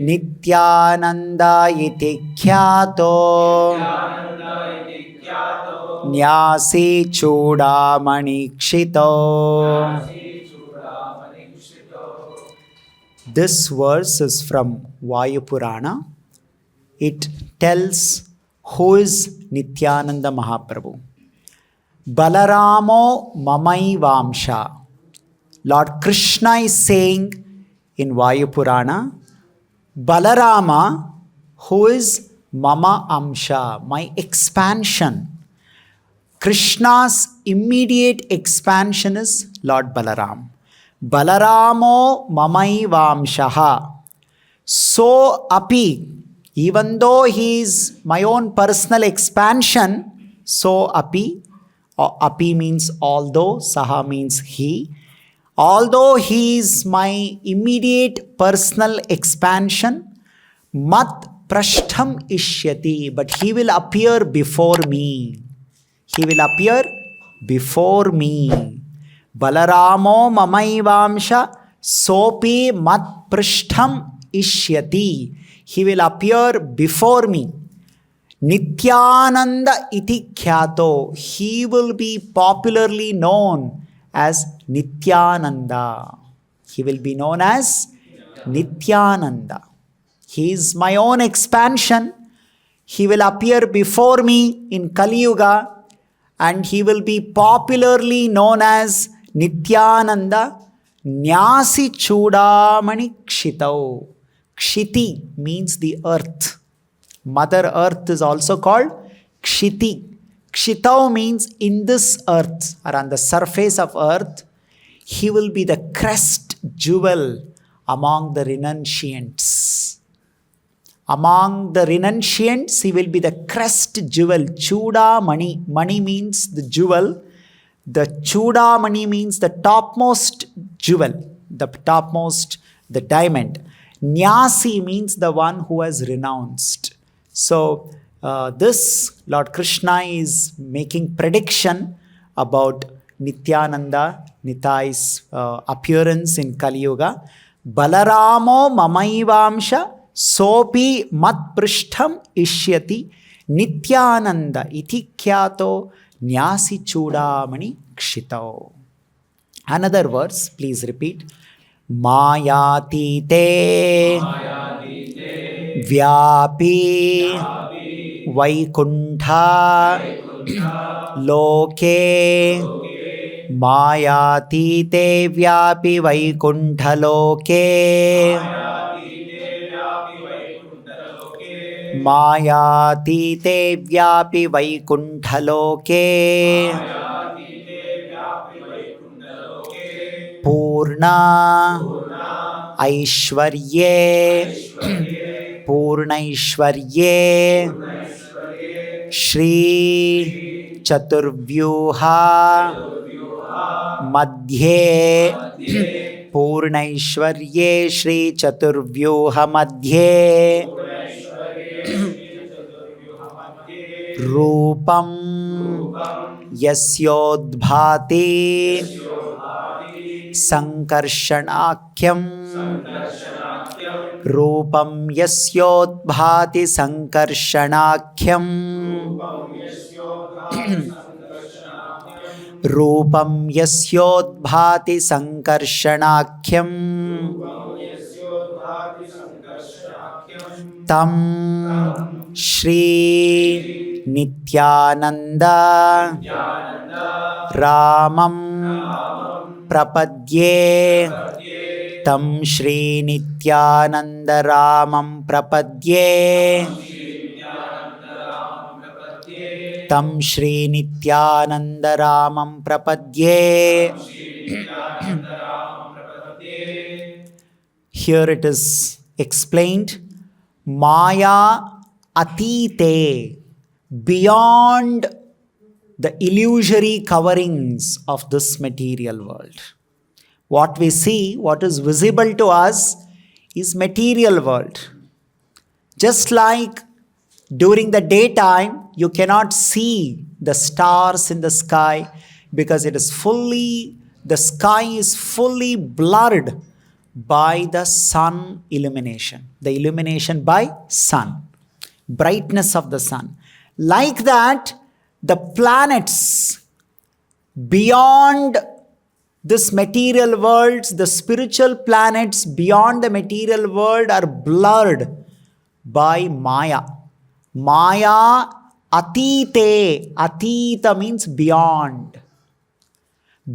Nityananda iti khyato Nyasi chudamani kshito. This verse is from Vayu Purana. It tells who is Nityananda Mahaprabhu. Balaramo mamai vamsha. Lord Krishna is saying in Vayu Purana, Balarama, who is Mama Amsha, my expansion. Krishna's immediate expansion is Lord Balaram. Balaramo mamai vamshaha. So api, even though he is my own personal expansion, so api, api means although, saha means he. Although he is my immediate personal expansion, mat prashtham ishyati, but he will appear before me. He will appear before me. Balaramo mamaivamsha sopi mat prashtham ishyati. He will appear before me. Nityananda iti khyato. He will be popularly known as Nityananda. He will be known as Nityananda. He is my own expansion. He will appear before me in Kali Yuga and he will be popularly known as Nityananda. Nyasi chudamani kshitau. Kshiti means the earth. Mother Earth is also called Kshiti. Kshitau means in this earth or on the surface of earth, he will be the crest jewel among the renunciants. Among the renunciants, he will be the crest jewel. Chuda mani. Mani means the jewel. The chuda mani means the topmost jewel, the topmost, the diamond. Nyasi means the one who has renounced. So, this Lord Krishna is making prediction about Nityananda, Nitai's appearance in Kali Yuga. Balaramo mamaivamsha sopi mat prishtham ishyati Nityananda iti khyato nyasi chudamani kshitau. Another verse, please repeat. Mayatite Vyapi Vaikuntha Loke Mayatite Vyapi Vaikuntha Loke Mayatite Vyapi Vaikuntha Loke Purna Aishwarye Purnaishwarye Shri Chaturvyuha Madhye Purnaishwarye Shri Chaturvyuha Madhye Rupam Yasyodbhati Sankarshanakyam Rupam yasyodbhati sankarshanakyam Rupam yasyodbhati sankarshanakyam Tam Shri Nityananda Ramam Prapadye Tam Shri Nityananda Ramam Prapadye Tam Shri Nityananda Ramam Prapadye. Here it is explained, Maya Atite, beyond the illusory coverings of this material world. What we see, what is visible to us is material world. Just like during the daytime, you cannot see the stars in the sky because it is fully, the sky is fully blurred by the sun illumination. The illumination by sun. Brightness of the sun. Like that, the planets beyond this material world, the spiritual planets beyond the material world are blurred by Maya. Maya atite. Atita means beyond.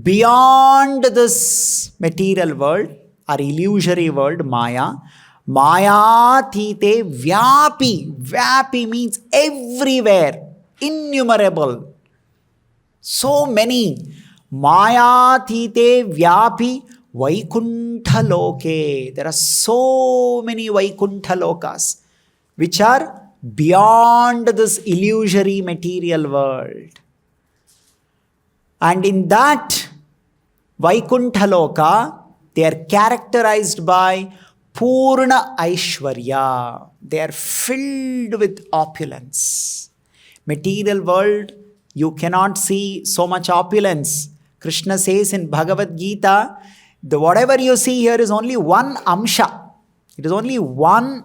Beyond this material world or illusory world, Maya. Maya atite vyapi. Vyapi means everywhere. Innumerable. So many. Maya atite vyapi Vaikuntha loke. There are so many Vaikuntha lokas which are beyond this illusory material world. And in that Vaikuntha loka, they are characterized by Purna Aishwarya. They are filled with opulence. Material world, you cannot see so much opulence. Krishna says in Bhagavad Gita, whatever you see here is only one amsha. It is only one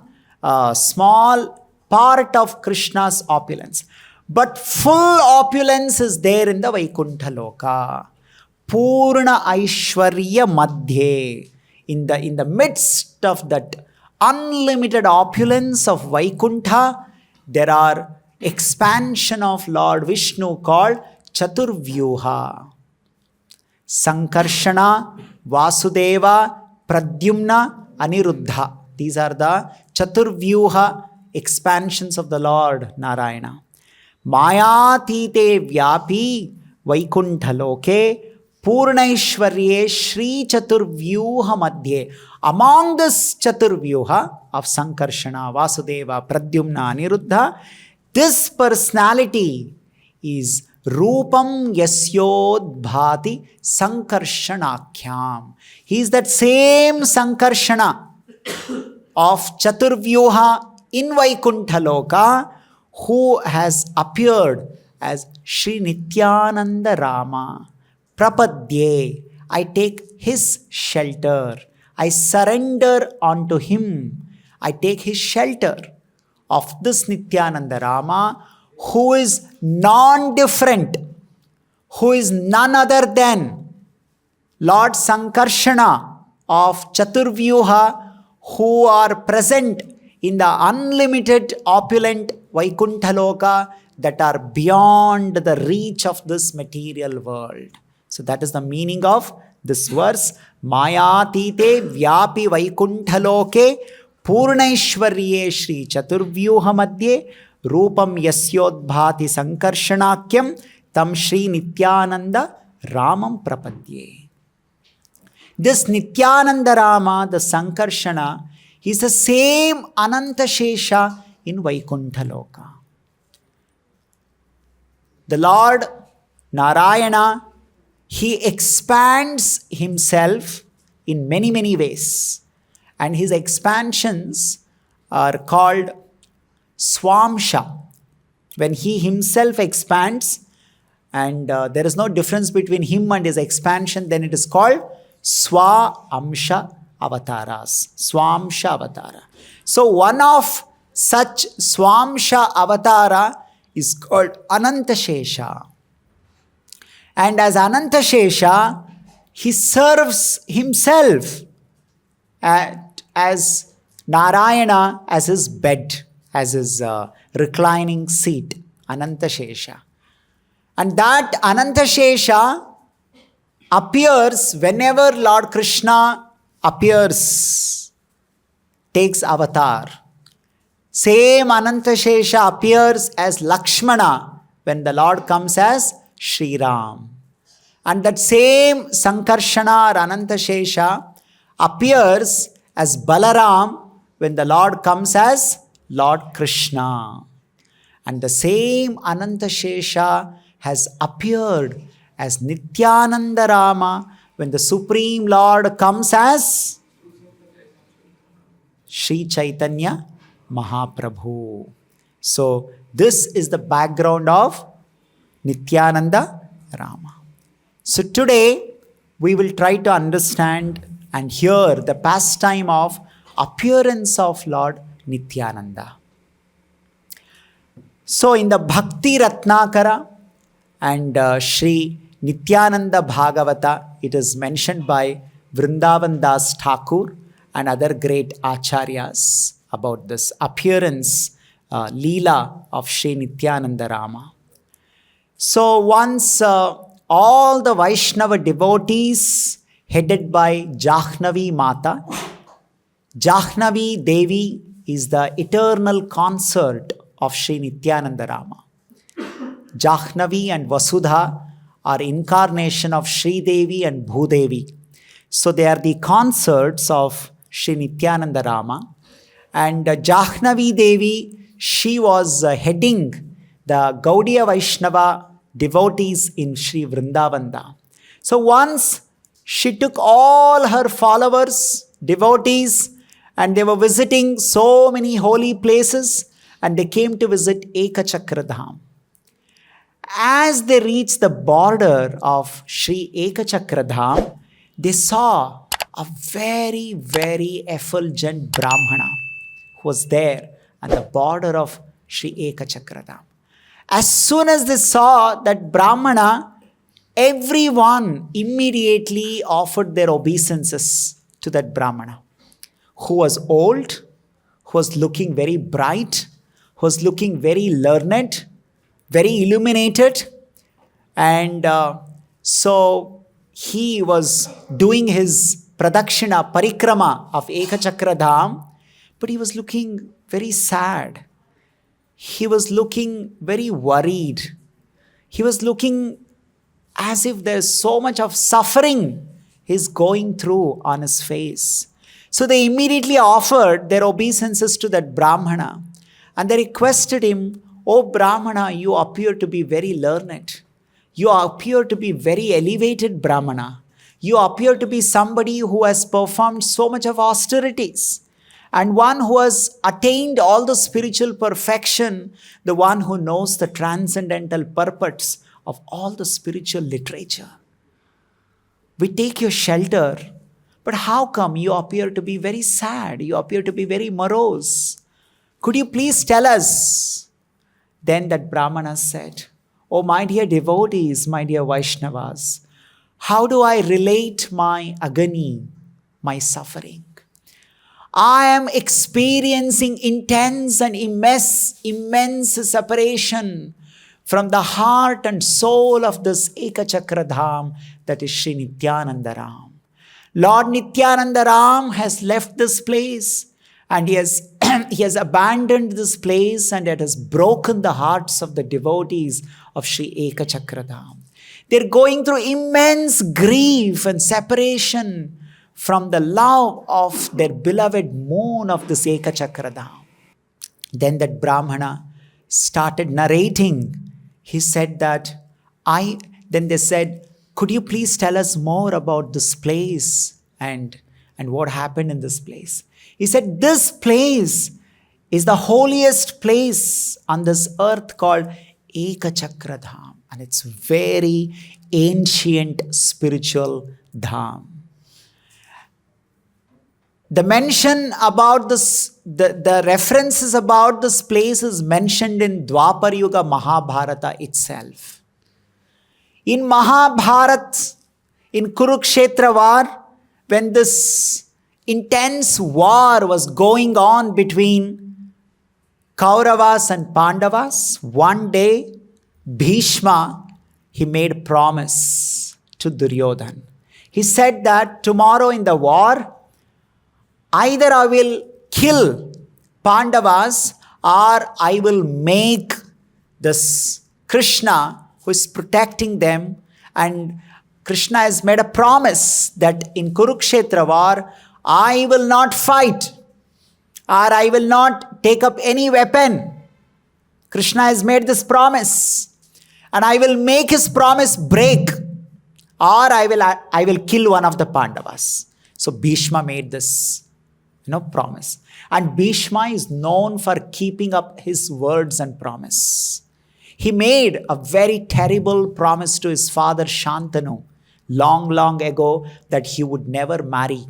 small part of Krishna's opulence. But full opulence is there in the Vaikuntha Loka. Purna Aishwarya Madhye. In the midst of that unlimited opulence of Vaikuntha, there are expansion of Lord Vishnu called Chaturvyuha. Sankarshana, Vasudeva, Pradyumna, Aniruddha. These are the Chaturvyuha expansions of the Lord Narayana. Mayatite Vyapi Vaikuntha Loke Purnaishwarye Shri Chaturvyuha Madhye. Among this Chaturvyuha of Sankarshana, Vasudeva, Pradyumna, Aniruddha, this personality is Rupam Yasyodbhati Sankarshanakyam. He is that same Sankarshana of Chaturvyuha in Vaikuntha Loka who has appeared as Sri Nityananda Rama. Prapadye. I take his shelter. I surrender unto him. I take his shelter of this Nityananda Rama who is non-different, who is none other than Lord Sankarshana of Chaturvyuha, who are present in the unlimited opulent Vaikuntha Loka that are beyond the reach of this material world. So that is the meaning of this verse. Mayatite vyapi Vaikuntha Loke Purnaishwarye Shri Chaturvyuha Madhye Rupam Yasyodbhati Sankarshanakyam Tam Shri Nityananda Ramam Prapadye. This Nityananda Rama, the Sankarshana, he is the same Anantashesha in Vaikuntha Loka. The Lord Narayana, he expands himself in many, many ways. And his expansions are called Swamsha. When he himself expands, and there is no difference between him and his expansion, then it is called Swa-amsha Avataras. Swamsha Avatara. So one of such Swamsha Avatara is called Anantashesha. And as Anantashesha, he serves himself as Narayana as his bed, as his reclining seat, Anantashesha. And that Anantashesha appears whenever Lord Krishna appears, takes avatar. Same Anantashesha appears as Lakshmana when the Lord comes as Sri Ram. And that same Sankarshana or Anantashesha appears as Balaram when the Lord comes as Lord Krishna. And the same Anantashesha has appeared as Nityananda Rama when the Supreme Lord comes as Sri Chaitanya Mahaprabhu. So this is the background of Nityananda Rama. So today we will try to understand And here the pastime of appearance of Lord Nityananda. So in the Bhakti Ratnakara and Sri Nityananda Bhagavata, it is mentioned by Vrindavan Das Thakur and other great acharyas about this appearance, Lila of Sri Nityananda Rama. So once all the Vaishnava devotees headed by Jahnavi Mata, Jahnavi Devi is the eternal consort of Sri Nityananda Rama. Jahnavi and Vasudha are incarnation of Sri Devi and Bhudevi. So they are the consorts of Sri Nityananda Rama. And Jahnavi Devi, she was heading the Gaudiya Vaishnava devotees in Sri Vrindavanda. So once she took all her followers, devotees, and they were visiting so many holy places, and they came to visit Ekachakra Dham. As they reached the border of Sri Ekachakra Dham, they saw a very, very effulgent Brahmana who was there at the border of Sri Ekachakra Dham. As soon as they saw that Brahmana, everyone immediately offered their obeisances to that Brahmana, who was old, who was looking very bright, who was looking very learned, very illuminated. And so he was doing his pradakshina, parikrama of Ekachakra Dham, but he was looking very sad. He was looking very worried. He was looking as if there's so much of suffering he's going through on his face. So they immediately offered their obeisances to that Brahmana. And they requested him, "Oh Brahmana, you appear to be very learned. You appear to be very elevated Brahmana. You appear to be somebody who has performed so much of austerities. And one who has attained all the spiritual perfection, the one who knows the transcendental purpose of all the spiritual literature. We take your shelter, but how come you appear to be very sad? You appear to be very morose. Could you please tell us?" Then that Brahmana said, "Oh my dear devotees, my dear Vaishnavas, how do I relate my agony, my suffering? I am experiencing intense and immense separation from the heart and soul of this Ekachakra Dham, that is Sri Nityananda Ram. Lord Nityananda Ram has left this place, and he has abandoned this place, and it has broken the hearts of the devotees of Sri Ekachakra Dham. They're going through immense grief and separation from the love of their beloved moon of this Ekachakra Dham." Then that Brahmana started narrating. He said that, then they said, "Could you please tell us more about this place and what happened in this place?" He said, "This place is the holiest place on this earth called Ekachakra Dham. And it's very ancient spiritual dham. The mention about this, the references about this place is mentioned in Dwapar Yuga Mahabharata itself. In Mahabharata, in Kurukshetra war, when this intense war was going on between Kauravas and Pandavas, one day Bhishma, he made a promise to Duryodhana. He said that tomorrow in the war, either I will kill Pandavas or I will make this Krishna who is protecting them. And Krishna has made a promise that in Kurukshetra war, I will not fight or I will not take up any weapon. Krishna has made this promise, and I will make his promise break, or I will kill one of the Pandavas. So Bhishma made this promise. And Bhishma is known for keeping up his words and promise. He made a very terrible promise to his father Shantanu long ago that he would never marry.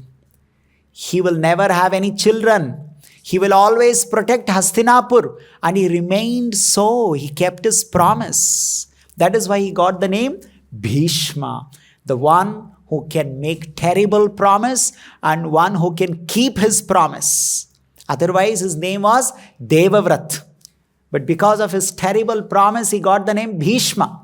He will never have any children. He will always protect Hastinapur. And he remained so. He kept his promise. That is why he got the name Bhishma. The one who can make terrible promise and one who can keep his promise. Otherwise, his name was Devavrat. But because of his terrible promise, he got the name Bhishma.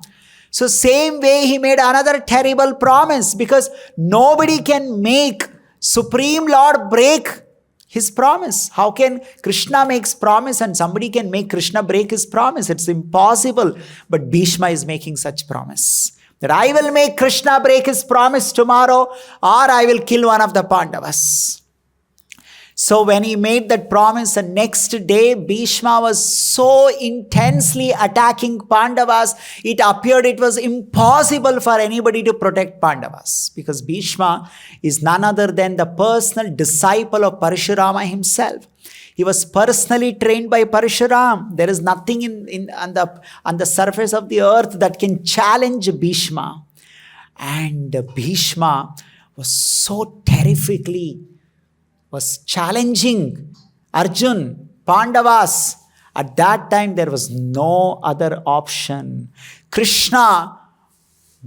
So same way, he made another terrible promise, because nobody can make Supreme Lord break his promise. How can Krishna makes promise and somebody can make Krishna break his promise? It's impossible. But Bhishma is making such promise, that I will make Krishna break his promise tomorrow, or I will kill one of the Pandavas. So when he made that promise, the next day, Bhishma was so intensely attacking Pandavas, it appeared it was impossible for anybody to protect Pandavas. Because Bhishma is none other than the personal disciple of Parashurama himself. He was personally trained by Parashuram. There is nothing on the surface of the earth that can challenge Bhishma. And Bhishma was so terrifically was challenging Arjun, Pandavas. At that time, there was no other option. Krishna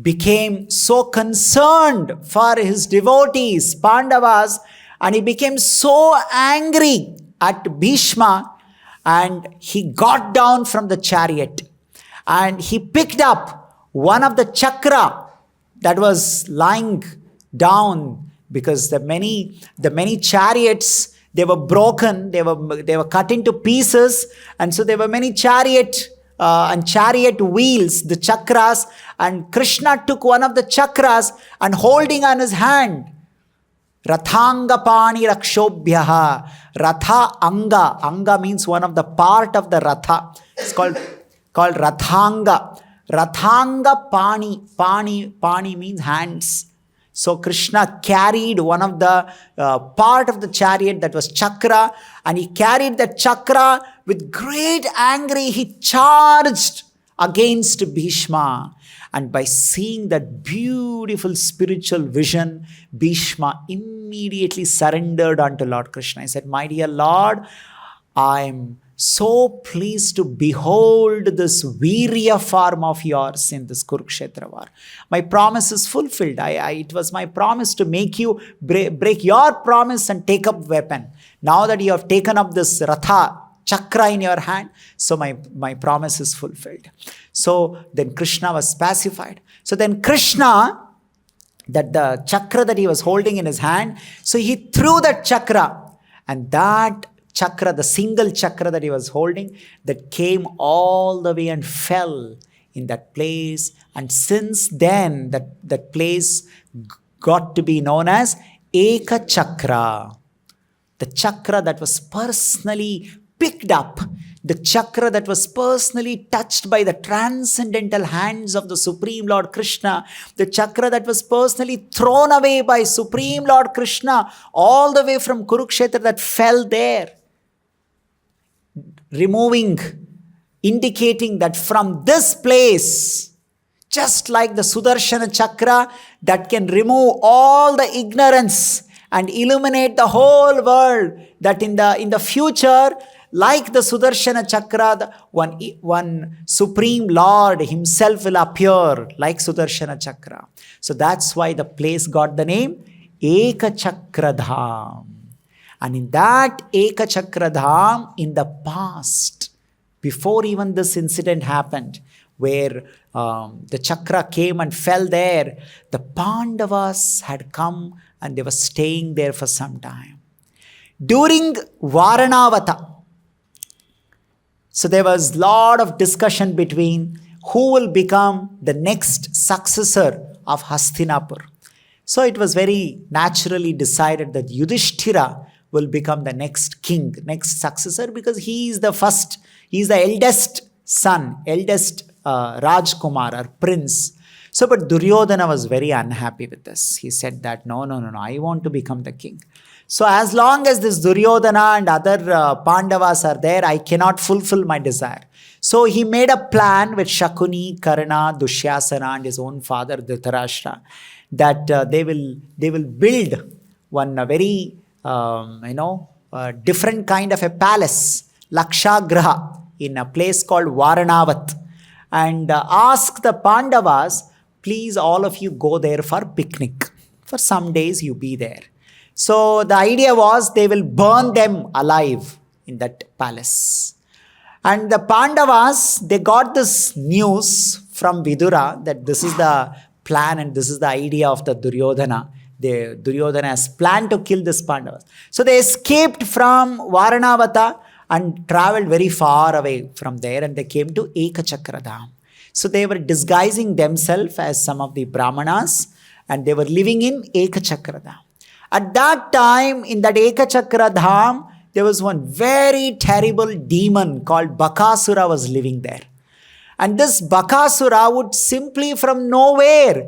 became so concerned for his devotees, Pandavas, and he became so angry at Bhishma, and he got down from the chariot and he picked up one of the chakra that was lying down, because the many chariots, they were broken, they were cut into pieces, and so there were many chariot wheels, the chakras, and Krishna took one of the chakras and holding on his hand, Rathanga pani rakshobhyaha, Ratha anga, anga means one of the part of the Ratha, it's called Rathanga. Rathanga pani means hands. So Krishna carried one of the part of the chariot that was chakra, and he carried that chakra with great anger. He charged against Bhishma. And by seeing that beautiful spiritual vision, Bhishma immediately surrendered unto Lord Krishna. He said, my dear Lord, I am so pleased to behold this Virya form of yours in this Kurukshetra war. My promise is fulfilled. It was my promise to make you break your promise and take up weapon. Now that you have taken up this Ratha chakra in your hand, so my promise is fulfilled. So then Krishna was pacified. So then Krishna, that the chakra that he was holding in his hand, so he threw that chakra, and that chakra, the single chakra that he was holding, that came all the way and fell in that place. And since then, that place got to be known as Ekachakra. The chakra that was personally picked up, the chakra that was personally touched by the transcendental hands of the Supreme Lord Krishna, the chakra that was personally thrown away by Supreme Lord Krishna all the way from Kurukshetra, that fell there, indicating that from this place, just like the Sudarshana chakra that can remove all the ignorance and illuminate the whole world, that in the future, like the Sudarshana chakra, one Supreme Lord himself will appear like Sudarshana chakra. So that's why the place got the name Ekachakra Dham. And in that Ekachakra Dham, in the past, before even this incident happened, where the chakra came and fell there, the Pandavas had come and they were staying there for some time. During Varanavata, so there was a lot of discussion between who will become the next successor of Hastinapur. So it was very naturally decided that Yudhishthira will become the next king, next successor, because he is the eldest son, eldest Rajkumar or prince. So, but Duryodhana was very unhappy with this. He said that, no, I want to become the king. So as long as this Duryodhana and other Pandavas are there, I cannot fulfill my desire. So he made a plan with Shakuni, Karna, Dushyasana and his own father Dhritarashtra, that they will build one very different kind of a palace, Lakshagriha, in a place called Varanavat, and asked the Pandavas, please all of you go there for picnic. For some days you be there. So the idea was they will burn them alive in that palace. And the Pandavas, they got this news from Vidura that this is the plan and this is the idea of the Duryodhana. Duryodhana has planned to kill this Pandavas. So they escaped from Varanavata and traveled very far away from there, and they came to Ekachakra Dham. So they were disguising themselves as some of the Brahmanas, and they were living in Ekachakra Dham. At that time, in that Ekachakra Dham, there was one very terrible demon called Bakasura was living there. And this Bakasura would simply from nowhere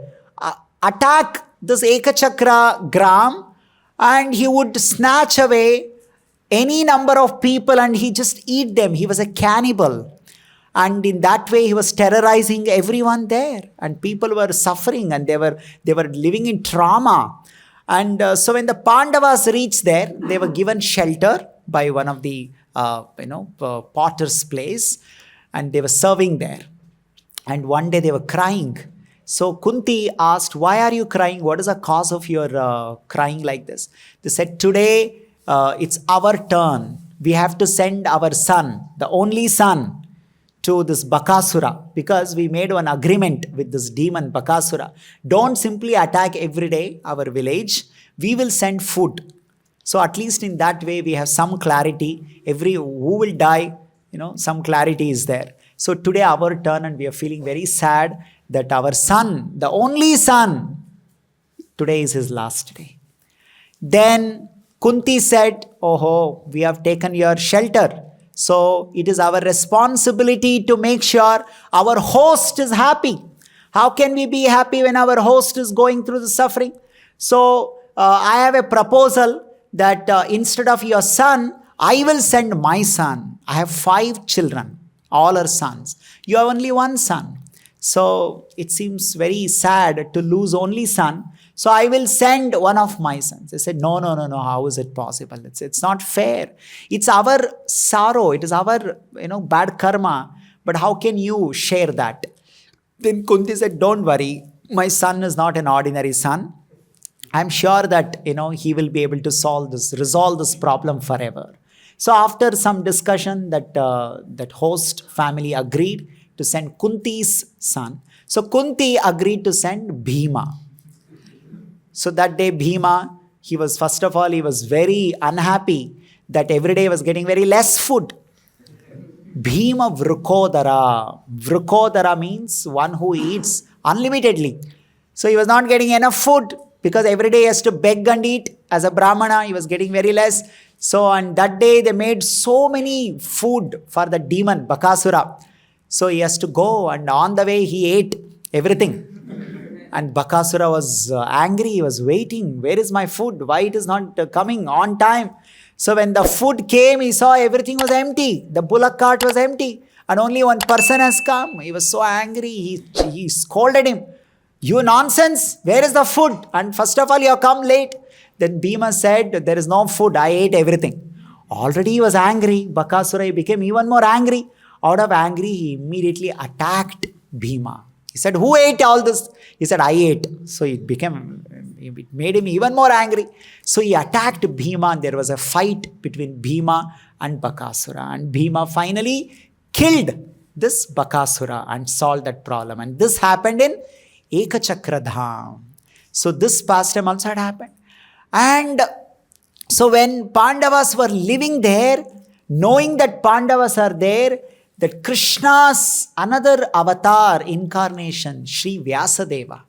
attack this Ekachakra Dham, and he would snatch away any number of people and he just eat them. He was a cannibal. And in that way, he was terrorizing everyone there. And people were suffering and they were living in trauma. And so when the Pandavas reached there, they were given shelter by one of the potter's place, and they were serving there. And one day they were crying. So Kunti asked, why are you crying? What is the cause of your crying like this? They said, today it's our turn. We have to send our son, the only son, to this Bakasura, because we made one agreement with this demon Bakasura. Don't simply attack every day our village. We will send food. So at least in that way we have some clarity. Who will die, some clarity is there. So today our turn, and we are feeling very sad that our son, the only son, today is his last day. Then Kunti said, oh, we have taken your shelter. So it is our responsibility to make sure our host is happy. How can we be happy when our host is going through the suffering? So I have a proposal that instead of your son, I will send my son. I have 5 children, all are sons. You have only one son. So it seems very sad to lose only son. So I will send one of my sons. They said, no, how is it possible? It's not fair. It's our sorrow. It is our, bad karma. But how can you share that? Then Kunti said, don't worry. My son is not an ordinary son. I'm sure that, he will be able to resolve this problem forever. So after some discussion, that host family agreed to send Kunti's son. So Kunti agreed to send Bhima. So that day Bhima, he was very unhappy that every day he was getting very less food. Bhima Vrukodara. Vrukodara means one who eats unlimitedly. So he was not getting enough food because every day he has to beg and eat. As a Brahmana, he was getting very less. So on that day they made so many food for the demon Bakasura. So he has to go, and on the way he ate everything. And Bakasura was angry. He was waiting. Where is my food? Why it is not coming on time? So when the food came, he saw everything was empty. The bullock cart was empty. And only one person has come. He was so angry. He scolded him. You nonsense. Where is the food? And first of all, you have come late. Then Bhima said, there is no food. I ate everything. Already he was angry. Bakasura became even more angry. Out of anger, he immediately attacked Bhima. He said, who ate all this? He said, I ate. So it made him even more angry. So he attacked Bhima, and there was a fight between Bhima and Bakasura. And Bhima finally killed this Bakasura and solved that problem. And this happened in Ekachakra Dham. So this pastime also had happened. And so when Pandavas were living there, knowing that Pandavas are there, that Krishna's another avatar incarnation, Sri Vyasadeva.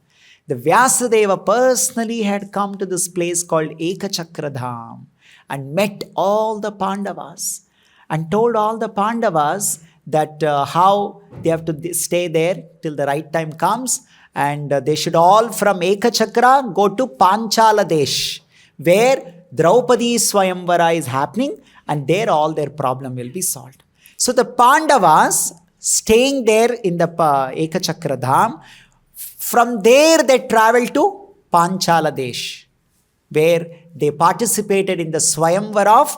The Vyasadeva personally had come to this place called Ekachakra Dham and met all the Pandavas and told all the Pandavas that how they have to stay there till the right time comes, and they should all from Ekachakra go to Panchala Desh, where Draupadi Swayamvara is happening, and there all their problem will be solved. So the Pandavas staying there in the Ekachakra Dham, from there they traveled to Panchala Desh. where they participated in the Swayamvar of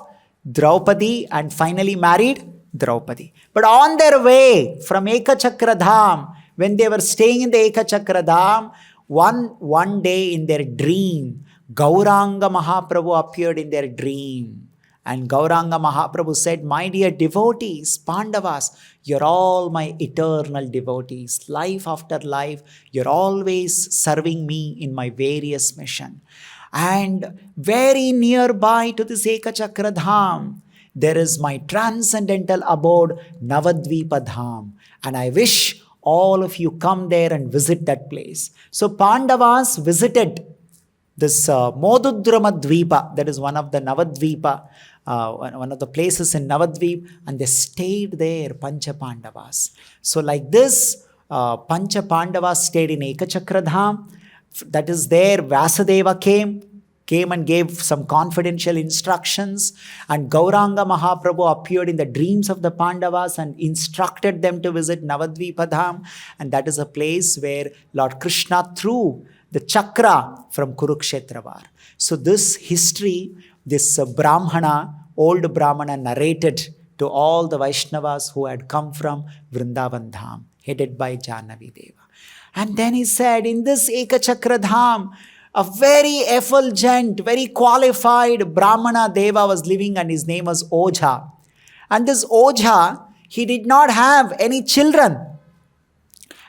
Draupadi and finally married Draupadi. But on their way from Ekachakra Dham, when they were staying in the Ekachakra Dham, one day in their dream, Gauranga Mahaprabhu appeared in their dream. And Gauranga Mahaprabhu said, my dear devotees, Pandavas, you're all my eternal devotees. Life after life, you're always serving me in my various mission. And very nearby to this Ekachakra Dham, there is my transcendental abode, Navadvipa Dham. And I wish all of you come there and visit that place. So Pandavas visited this Modudrama Dvipa, that is one of the Navadvipa, one of the places in Navadvip, and they stayed there, Pancha Pandavas. So like this, Pancha Pandavas stayed in Ekachakra Dham. That is there, Vasudeva came and gave some confidential instructions, and Gauranga Mahaprabhu appeared in the dreams of the Pandavas and instructed them to visit Navadvipa Dham, and that is a place where Lord Krishna threw the chakra from Kurukshetra War. So this history, this Brahmana, old Brahmana narrated to all the Vaishnavas who had come from Vrindavan Dham, headed by Jannavi Deva. And then he said, in this Ekachakra Dham, a very effulgent, very qualified Brahmana Deva was living, and his name was Ojha. And this Ojha, he did not have any children.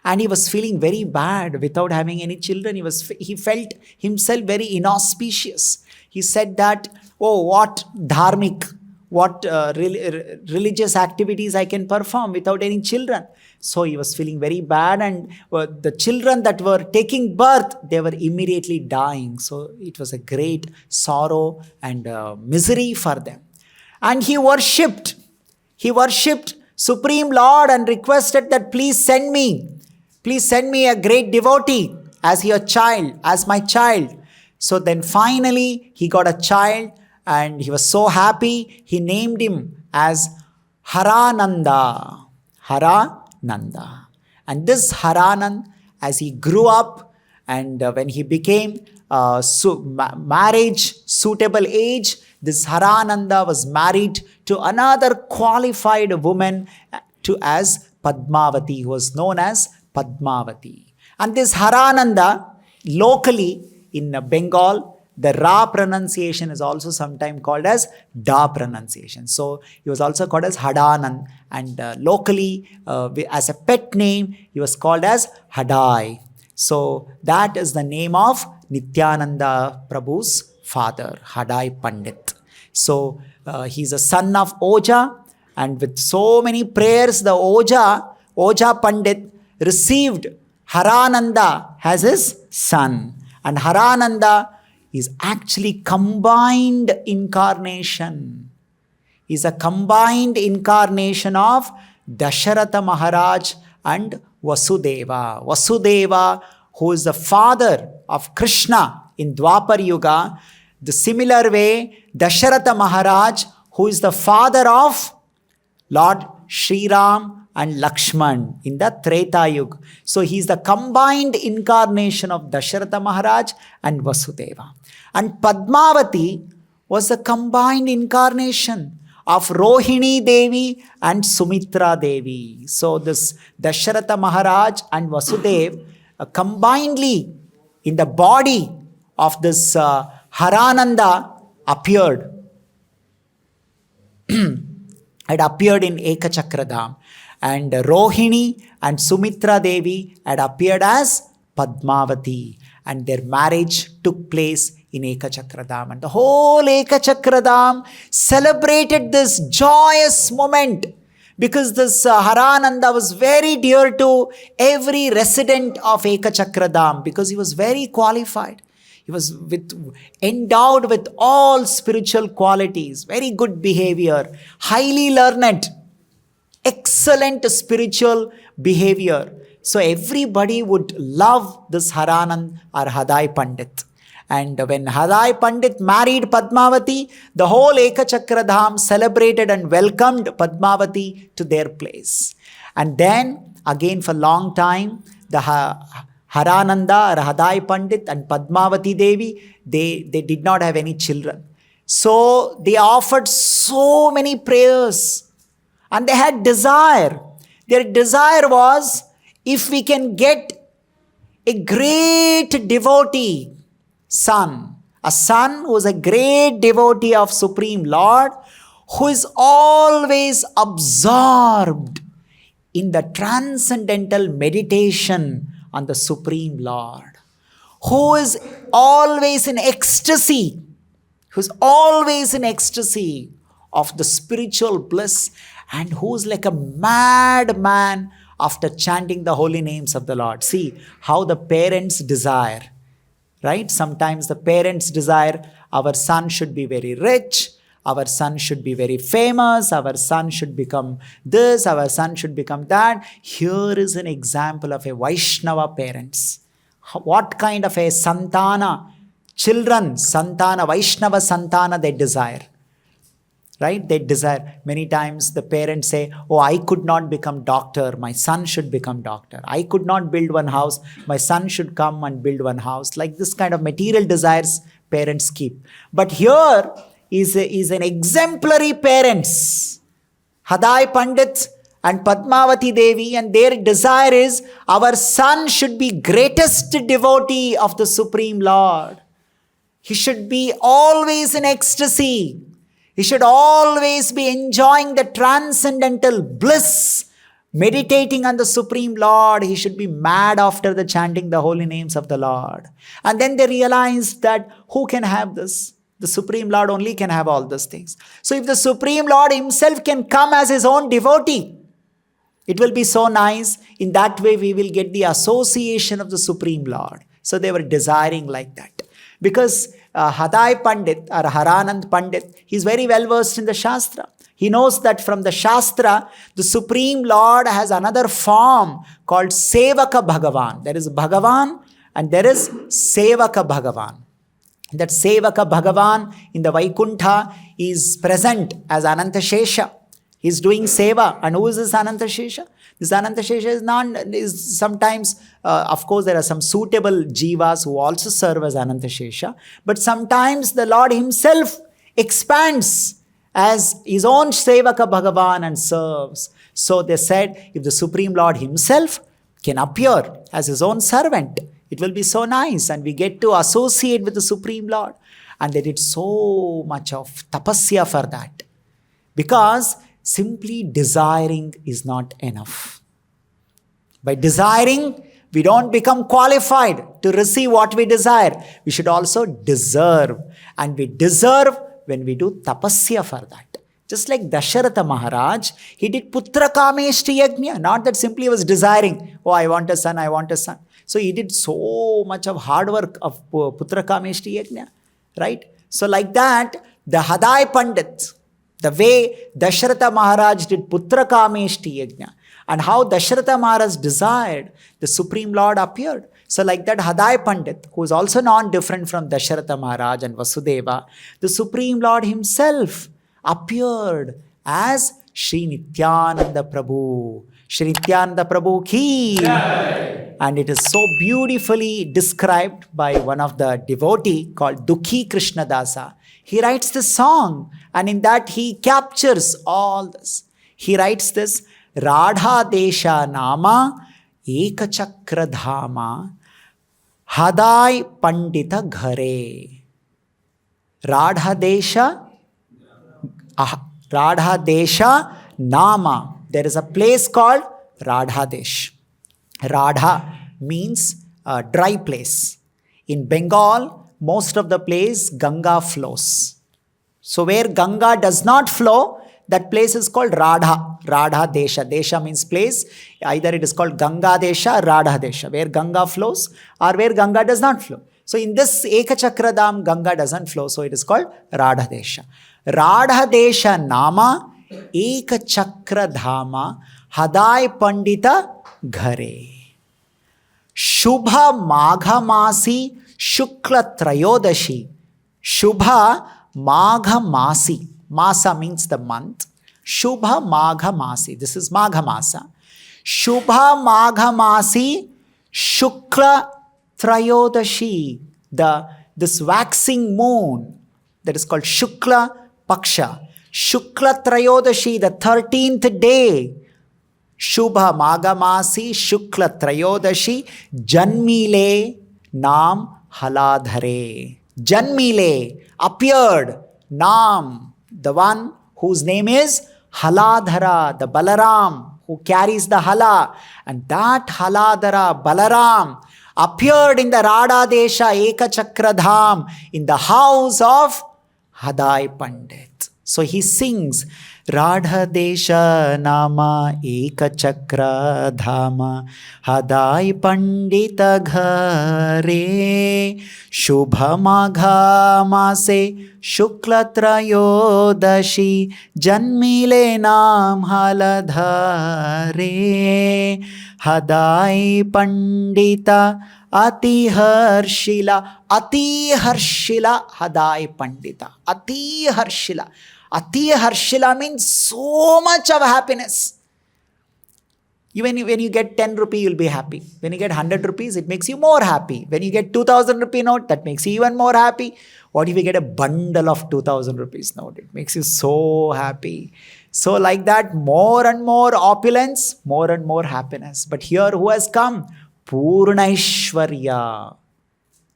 And he was feeling very bad without having any children. He felt himself very inauspicious. He said that, oh, what dharmic, what religious activities I can perform without any children. So he was feeling very bad, and the children that were taking birth, they were immediately dying. So it was a great sorrow and misery for them. And he worshipped Supreme Lord and requested that please send me a great devotee as your child, as my child. So then finally he got a child, and he was so happy, he named him as Harananda. And this Haranand, as he grew up, and when he became marriage suitable age, this Harananda was married to another qualified woman as Padmavati, who was known as Padmavati. And this Harananda, locally in Bengal, the Ra pronunciation is also sometimes called as Da pronunciation. So he was also called as Hadanand, and locally as a pet name, he was called as Hadai. So that is the name of Nityananda Prabhu's father, Hadai Pandit. So he's a son of Ojha, and with so many prayers, the Ojha Pandit received Harananda as his son. And Harananda is actually combined incarnation. Is a combined incarnation of Dasharatha Maharaj and Vasudeva. Vasudeva, who is the father of Krishna in Dwapar Yuga. The similar way, Dasharatha Maharaj, who is the father of Lord Sri Ram and Lakshman in the Treta Yuga. So he is the combined incarnation of Dasharatha Maharaj and Vasudeva. And Padmavati was the combined incarnation of Rohini Devi and Sumitra Devi. So this Dasharatha Maharaj and Vasudeva combinedly in the body of this Harananda appeared. It appeared in Ekachakra Dham. And Rohini and Sumitra Devi had appeared as Padmavati, and their marriage took place in Ekachakra Dham. And the whole Ekachakra Dham celebrated this joyous moment, because this Harananda was very dear to every resident of Ekachakra Dham, because he was very qualified. He was endowed with all spiritual qualities, very good behavior, highly learned, excellent spiritual behavior. So everybody would love this Haranand or Hadai Pandit. And when Hadai Pandit married Padmavati, the whole Ekachakra Dham celebrated and welcomed Padmavati to their place. And then again for a long time, the Harananda or Hadai Pandit and Padmavati Devi, they did not have any children. So they offered so many prayers and they had desire. Their desire was, if we can get a great devotee son, a son who is a great devotee of Supreme Lord, who is always absorbed in the transcendental meditation on the Supreme Lord, who is always in ecstasy, who's always in ecstasy of the spiritual bliss, and who's like a madman after chanting the holy names of the Lord. See how the parents desire, right? Sometimes the parents desire, our son should be very rich, our son should be very famous, our son should become this, our son should become that. Here is an example of a Vaishnava parents. What kind of a santana, children, santana, Vaishnava santana they desire. Right? They desire. Many times the parents say, oh, I could not become doctor, my son should become doctor. I could not build one house, my son should come and build one house. Like this kind of material desires parents keep. But here is an exemplary parents, Hadai Pandit and Padmavati Devi, and their desire is, our son should be greatest devotee of the Supreme Lord. He should be always in ecstasy. He should always be enjoying the transcendental bliss, meditating on the Supreme Lord. He should be mad after the chanting the holy names of the Lord. And then they realized that who can have this? The Supreme Lord only can have all these things. So if the Supreme Lord himself can come as his own devotee, it will be so nice. In that way, we will get the association of the Supreme Lord. So they were desiring like that. Because Hadai Pandit or Haranand Pandit, he is very well versed in the Shastra. He knows that from the Shastra, the Supreme Lord has another form called Sevaka Bhagavan. There is Bhagavan and there is Sevaka Bhagavan. That Sevaka Bhagavan in the Vaikuntha is present as Anantashesha. He is doing seva. And who is this Anantashesha? This Anantashesha is sometimes, of course, there are some suitable jivas who also serve as Anantashesha. But sometimes the Lord himself expands as his own Sevaka Bhagavan and serves. So they said, if the Supreme Lord himself can appear as his own servant, it will be so nice and we get to associate with the Supreme Lord. And they did so much of tapasya for that. Because simply desiring is not enough. By desiring, we don't become qualified to receive what we desire. We should also deserve. And we deserve when we do tapasya for that. Just like Dasharatha Maharaj, he did putra kameshti yajna. Not that simply he was desiring, oh, I want a son, I want a son. So he did so much of hard work of putra kameshti yajna. Right? So like that, the Hadai Pandit, the way Dasharatha Maharaj did putra kameshti yajna, and how Dasharatha Maharaj desired, the Supreme Lord appeared. So like that Hadai Pandit, who is also non-different from Dasharatha Maharaj and Vasudeva, the Supreme Lord himself appeared as Sri Nityananda Prabhu. Sri Nityananda Prabhu ki. Yay! And it is so beautifully described by one of the devotee called Dukhi Krishna Dasa. He writes this song and in that he captures all this. He writes this, Radha Desha Nama Ekachakra Dhama Hadai Pandita Ghare. Radha Desha Nama. There is a place called Radha Desh. Radha means a dry place. In Bengal, most of the place Ganga flows. So where Ganga does not flow, that place is called Radha. Radha Desha. Desha means place. Either it is called Ganga Desha or Radha Desha. Where Ganga flows or where Ganga does not flow. So in this Ekachakra Dham, Ganga doesn't flow. So it is called Radha Desha. Radha Desha Nama Ekachakra Dhama Hadai Pandita Ghare. Shubha Magha Masi Shukla Trayodashi. Shubha Magha Masi. Masa means the month. Shubha Magha Masi. This is Magha Masa. Shubha Magha Masi Shukla Trayodashi, this waxing moon, that is called Shukla Paksha. Shukla Trayodashi, the 13th day, Shubha Magamasi Shukla Trayodashi, Janmile Nam Haladhare. Janmile appeared, Nam, the one whose name is Haladhara, the Balaram, who carries the hala. And that Haladhara, Balaram, appeared in the Radha Desha Ekachakra Dham, in the house of Hadai Pandit. So he sings, Radha Desha Nama Ekachakra Dhama Hadai Pandita Ghare Shubha Magha Mase Shukla Trayodashi Janmile Nam Haladhare Hadai Pandita Ati Harshila Hadai Pandita Ati Harshila. Ati Harshila means so much of happiness. Even when you get 10 rupee, you'll be happy. When you get 100 rupees, it makes you more happy. When you get 2000 rupee note, that makes you even more happy. What if you get a bundle of 2000 rupees note? It makes you so happy. So like that, more and more opulence, more and more happiness. But here who has come? Purnaishwarya.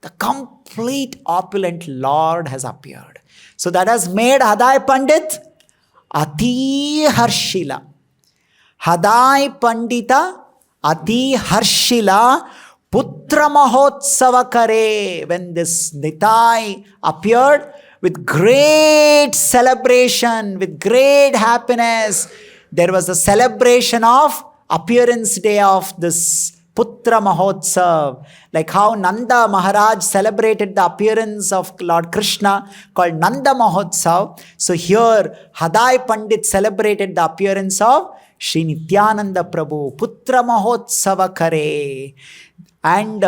The complete opulent Lord has appeared. So that has made Hadai Pandit Ati Harshila. Hadai Pandita Ati Harshila Putra Mahotsava Kare. When this Nitai appeared, with great celebration, with great happiness, there was a celebration of appearance day of this Putra Mahotsav, like how Nanda Maharaj celebrated the appearance of Lord Krishna, called Nanda Mahotsav. So here Hadai Pandit celebrated the appearance of Sri Nityananda Prabhu, Putra Mahotsava Kare. And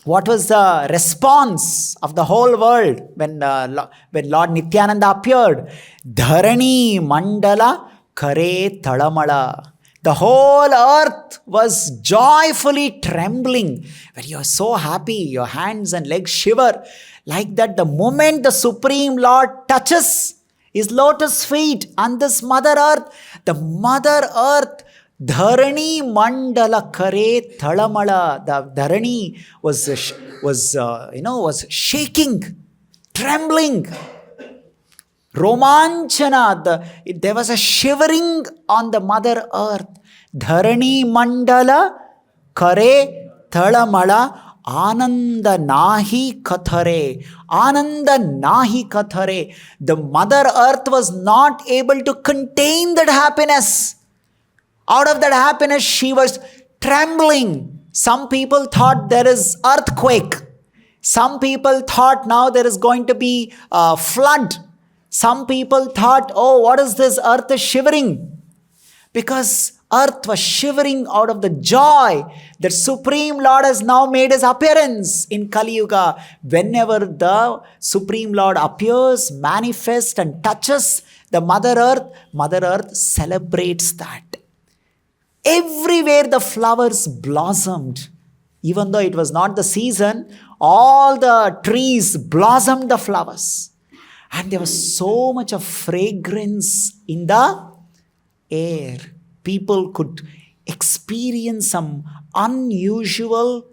what was the response of the whole world when Lord Nityananda appeared? Dharani Mandala Kare Talamala. The whole earth was joyfully trembling. When you are so happy, your hands and legs shiver. Like that, the moment the Supreme Lord touches his lotus feet on this Mother Earth, the Mother Earth, Dharani Mandala Kare Thalamala, the Dharani was shaking, trembling. Romanchana, there was a shivering on the Mother Earth. Dharani Mandala Kare Thalamala Ananda Nahi Kathare. Ananda Nahi Kathare. The Mother Earth was not able to contain that happiness. Out of that happiness, she was trembling. Some people thought there is earthquake. Some people thought now there is going to be a flood. Some people thought, oh, what is this? Earth is shivering. Because earth was shivering out of the joy that Supreme Lord has now made his appearance in Kali Yuga. Whenever the Supreme Lord appears, manifests and touches the Mother Earth celebrates that. Everywhere the flowers blossomed. Even though it was not the season, all the trees blossomed the flowers. And there was so much of fragrance in the air. People could experience some unusual,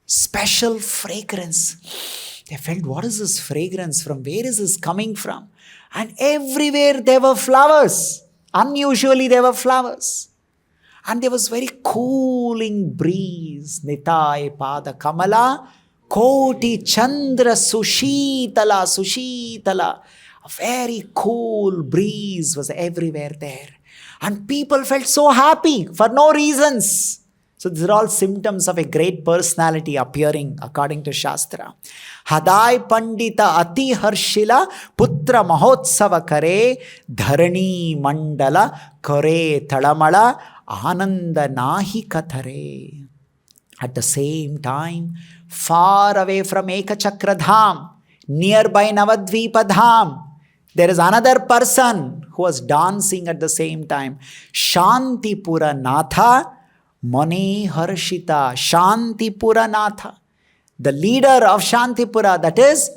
special fragrance. They felt, what is this fragrance? From where is this coming from? And everywhere there were flowers. Unusually there were flowers. And there was very cooling breeze. Nitai Pada Kamala Koti Chandra Sushitala. A very cool breeze was everywhere there. And people felt so happy for no reasons. So these are all symptoms of a great personality appearing according to Shastra. Hadai Pandita Ati Harshila Putra Mahotsava Kare Dharani Mandala Kare Talamala Ananda Nahi Kathare. At the same time, far away from Ekachakra Dham, nearby Navadvipa Dham, there is another person who was dancing at the same time. Shantipura Natha Mani Harshita Shantipura Natha. The leader of Shantipura, that is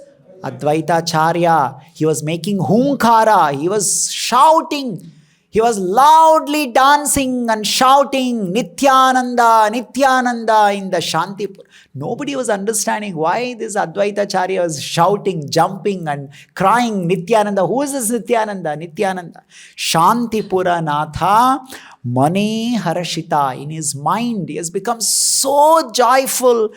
Advaita Charya. He was making hunkara. He was shouting. He was loudly dancing and shouting Nityananda, Nityananda in the Shantipura. Nobody was understanding why this Advaita Charya was shouting, jumping and crying Nityananda. Who is this Nityananda? Nityananda. Shantipura Natha Mani Harashita. In his mind, he has become so joyful.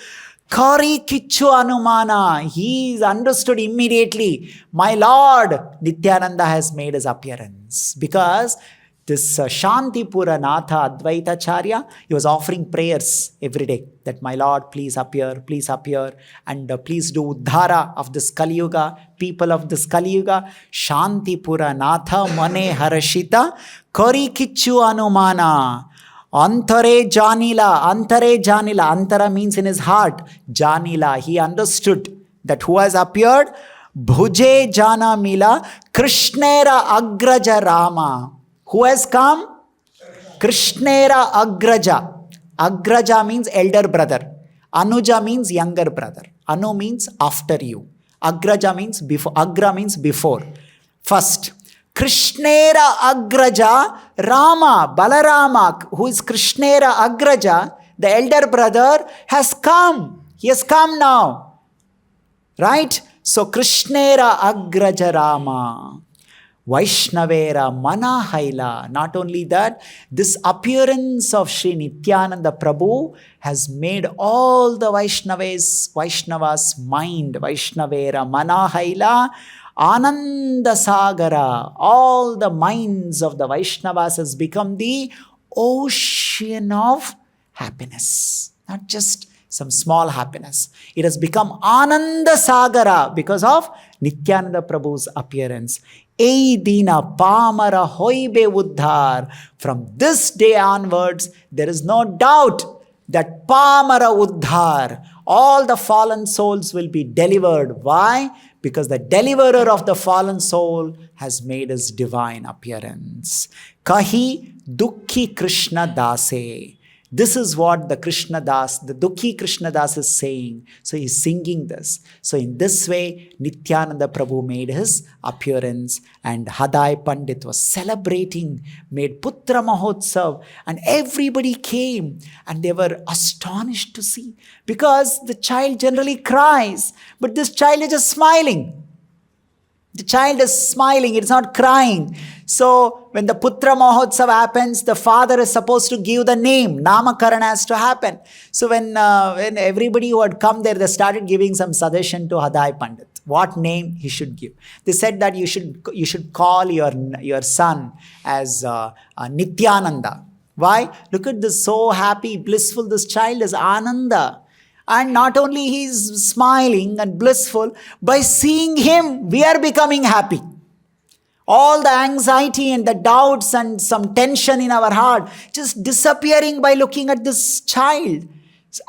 Kari Kichu Anumana. He is understood immediately. My Lord, Nityananda has made his appearance. Because this Shantipura Natha Advaita Charya, he was offering prayers every day. That my Lord, please appear, and please do uddhara of this Kali Yuga, people of this Kali Yuga. Shantipura Natha Mane Harashita Kari Kichu Anumana. Antare Janila, Antara means in his heart. Janila, he understood that who has appeared? Bhuje Jana Mila, Krishnera Agraja Rama. Who has come? Krishnera Agraja. Agraja means elder brother. Anuja means younger brother. Anu means after you. Agraja means before. Agra means before. First. Krishnera Agraja Rama, Balarama, who is Krishnera Agraja, the elder brother, has come. He has come now. Right? So Krishnera Agraja Rama. Vaishnavera Manahaila. Not only that, this appearance of Sri Nityananda Prabhu has made all the Vaishnavas mind. Vaishnavera Manahaila. Ananda Sagara, all the minds of the Vaishnavas has become the ocean of happiness. Not just some small happiness. It has become Ananda Sagara because of Nityananda Prabhu's appearance. Eidina Pamara hoibe uddhaar. From this day onwards, there is no doubt that Pamara uddhaar, all the fallen souls will be delivered. Why? Because the deliverer of the fallen soul has made his divine appearance. Kahi Dukhi Krishna Dase. This is what the Krishna Das, the Dukhi Krishna Das is saying. So he's singing this. So in this way, Nityananda Prabhu made his appearance and Hadai Pandit was celebrating, made Putra Mahotsav, and everybody came and they were astonished to see. Because the child generally cries, but this child is just smiling. The child is smiling, it's not crying. So when the Putra Mahotsav happens, the father is supposed to give the name. Namakarana has to happen. So when everybody who had come there, they started giving some suggestion to Hadai Pandit. What name he should give. They said that you should call your son as Nityananda. Why? Look at this, so happy, blissful this child is, Ananda. And not only he is smiling and blissful, by seeing him, we are becoming happy. All the anxiety and the doubts and some tension in our heart just disappearing by looking at this child.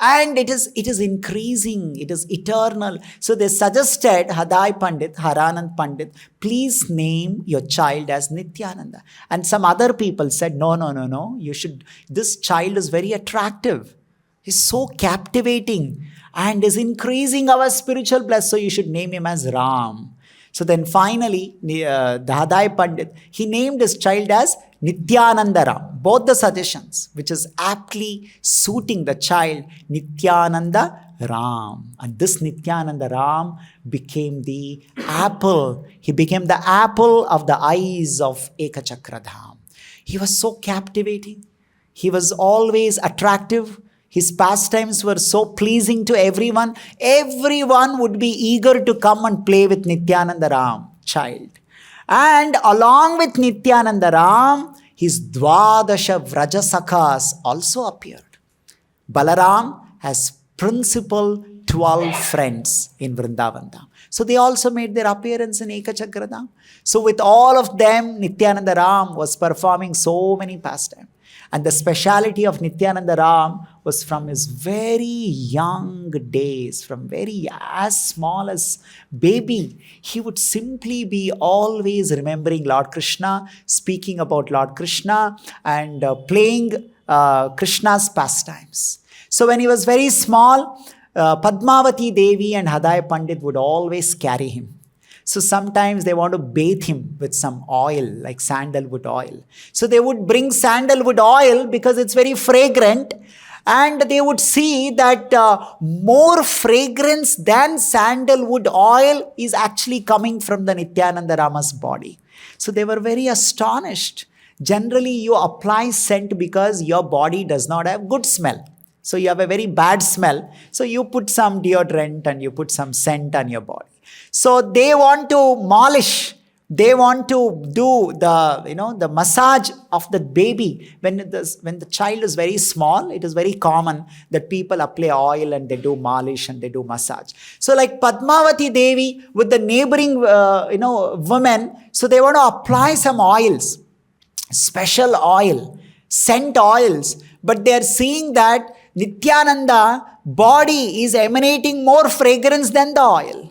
And it is increasing, it is eternal. So they suggested Hadai Pandit, Haranand Pandit, please name your child as Nityananda. And some other people said, no, you should, this child is very attractive. He's so captivating and is increasing our spiritual bliss. So you should name him as Ram. So then finally, the Hadai Pandit, he named his child as Nityananda Ram. Both the suggestions, which is aptly suiting the child, Nityananda Ram. And this Nityananda Ram became the apple. He became the apple of the eyes of Ekachakra Dham. He was so captivating. He was always attractive. His pastimes were so pleasing to everyone. Everyone would be eager to come and play with Nityananda Ram, child. And along with Nityananda Ram, his Dvadasha Vrajasakhas also appeared. Balaram has principal 12 friends in Vrindavan Dham. So they also made their appearance in Ekachakra Dham. So with all of them, Nityananda Ram was performing so many pastimes. And the speciality of Nityananda Ram was from his very young days, from very as small as baby. He would simply be always remembering Lord Krishna, speaking about Lord Krishna and playing Krishna's pastimes. So when he was very small, Padmavati Devi and Hadai Pandit would always carry him. So sometimes they want to bathe him with some oil, like sandalwood oil. So they would bring sandalwood oil because it's very fragrant, and they would see that more fragrance than sandalwood oil is actually coming from the Nityananda Rama's body. So they were very astonished. Generally, you apply scent because your body does not have good smell. So you have a very bad smell. So you put some deodorant and you put some scent on your body. So they want to molish. They want to do the massage of the baby. When the child is very small, it is very common that people apply oil and they do molish and they do massage. So like Padmavati Devi with the neighboring women, so they want to apply some oils, special oil, scent oils. But they are seeing that Nityananda body is emanating more fragrance than the oil.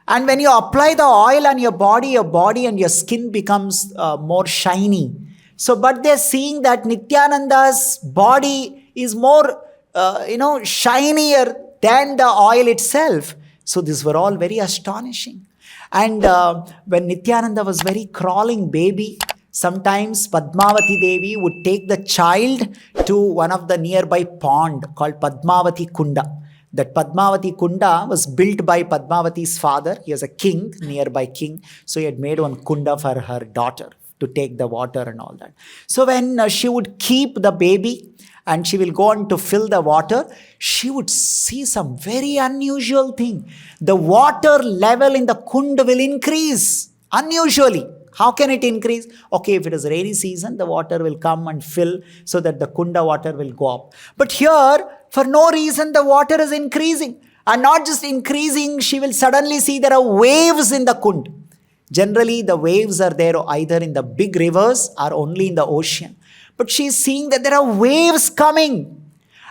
And when you apply the oil on your body and your skin becomes more shiny. So, but they're seeing that Nityananda's body is more, shinier than the oil itself. So, these were all very astonishing. And when Nityananda was very crawling baby, sometimes Padmavati Devi would take the child to one of the nearby pond called Padmavati Kunda. That Padmavati Kunda was built by Padmavati's father. He was a king, nearby king. So he had made one kunda for her daughter to take the water and all that. So when she would keep the baby and she will go on to fill the water, she would see some very unusual thing. The water level in the kunda will increase unusually. How can it increase? Okay, if it is rainy season, the water will come and fill so that the kunda water will go up. But here, for no reason, the water is increasing. And not just increasing, she will suddenly see there are waves in the kund. Generally, the waves are there either in the big rivers or only in the ocean. But she is seeing that there are waves coming.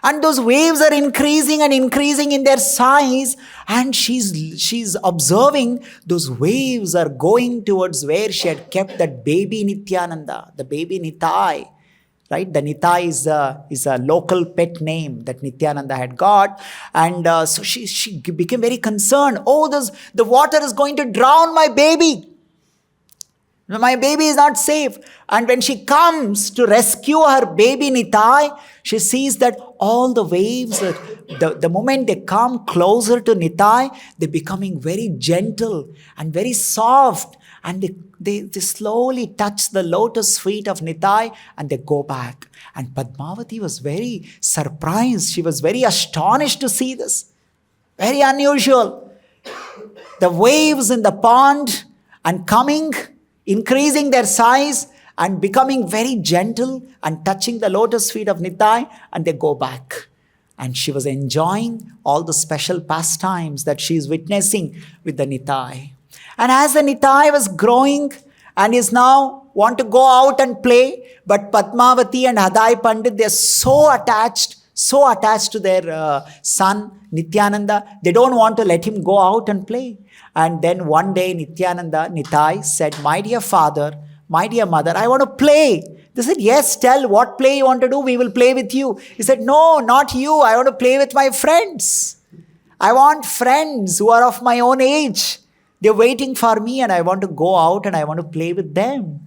And those waves are increasing and increasing in their size. And she's observing those waves are going towards where she had kept that baby Nityananda, the baby Nitai. Right? The Nitai is a local pet name that Nityananda had got. And so she became very concerned. Oh, the water is going to drown my baby. My baby is not safe. And when she comes to rescue her baby Nitai, she sees that all the waves, the moment they come closer to Nitai, they're becoming very gentle and very soft. And they slowly touch the lotus feet of Nitai and they go back. And Padmavati was very surprised. She was very astonished to see this. Very unusual. The waves in the pond and coming, increasing their size and becoming very gentle and touching the lotus feet of Nitai, and they go back. And she was enjoying all the special pastimes that she is witnessing with the Nitai. And as the Nitai was growing and is now want to go out and play, but Padmavati and Hadai Pandit, they are so attached to their son Nityananda, they don't want to let him go out and play. And then one day Nitai said, my dear father, my dear mother, I want to play. They said, yes, tell what play you want to do, we will play with you. He said, no, not you, I want to play with my friends. I want friends who are of my own age. They're waiting for me and I want to go out and I want to play with them.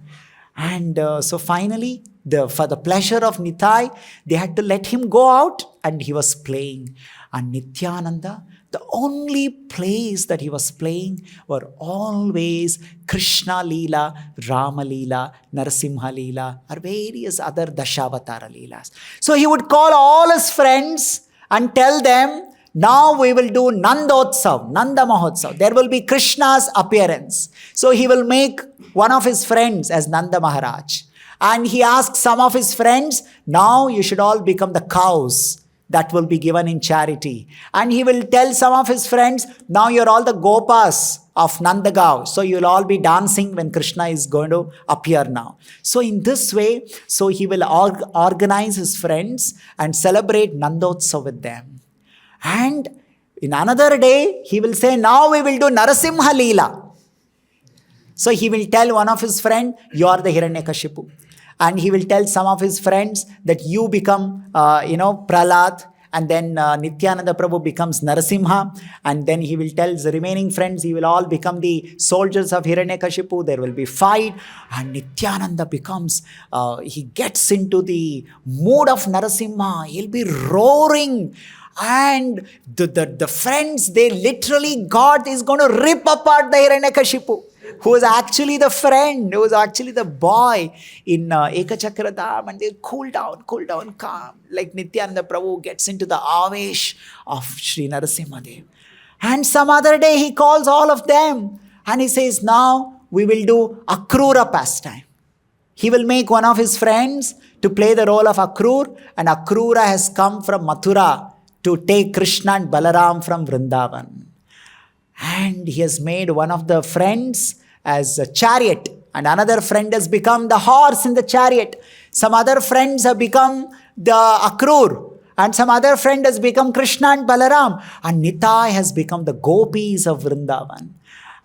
And so finally, for the pleasure of Nitai, they had to let him go out and he was playing. And Nityananda, the only plays that he was playing were always Krishna Lila, Rama Lila, Narasimha Lila, or various other Dashavatara Leelas. So he would call all his friends and tell them, now we will do Nandotsav, Nanda Mahotsav. There will be Krishna's appearance. So he will make one of his friends as Nanda Maharaj. And he asked some of his friends, now you should all become the cows that will be given in charity. And he will tell some of his friends, now you're all the Gopas of Nandagaon. So you'll all be dancing when Krishna is going to appear now. So in this way, so he will organize his friends and celebrate Nandotsav with them. And in another day, he will say, now we will do Narasimha Lila. So he will tell one of his friend, you are the Hiranyakashipu. And he will tell some of his friends that you become, Prahlad. And then Nityananda Prabhu becomes Narasimha. And then he will tell the remaining friends, he will all become the soldiers of Hiranyakashipu. There will be fight. And Nityananda becomes, he gets into the mood of Narasimha. He'll be roaring. And the friends, they literally, God is going to rip apart the Hiranyakashipu, who was actually the friend, who was actually the boy in Ekachakra Dham. And they cool down, calm. Like Nityananda Prabhu gets into the aavesh of Sri Narasimha. And some other day he calls all of them and he says, now we will do Akrura pastime. He will make one of his friends to play the role of Akrur, and Akrura has come from Mathura to take Krishna and Balaram from Vrindavan. And he has made one of the friends as a chariot, and another friend has become the horse in the chariot. Some other friends have become the Akrur, and some other friend has become Krishna and Balaram, and Nitai has become the gopis of Vrindavan.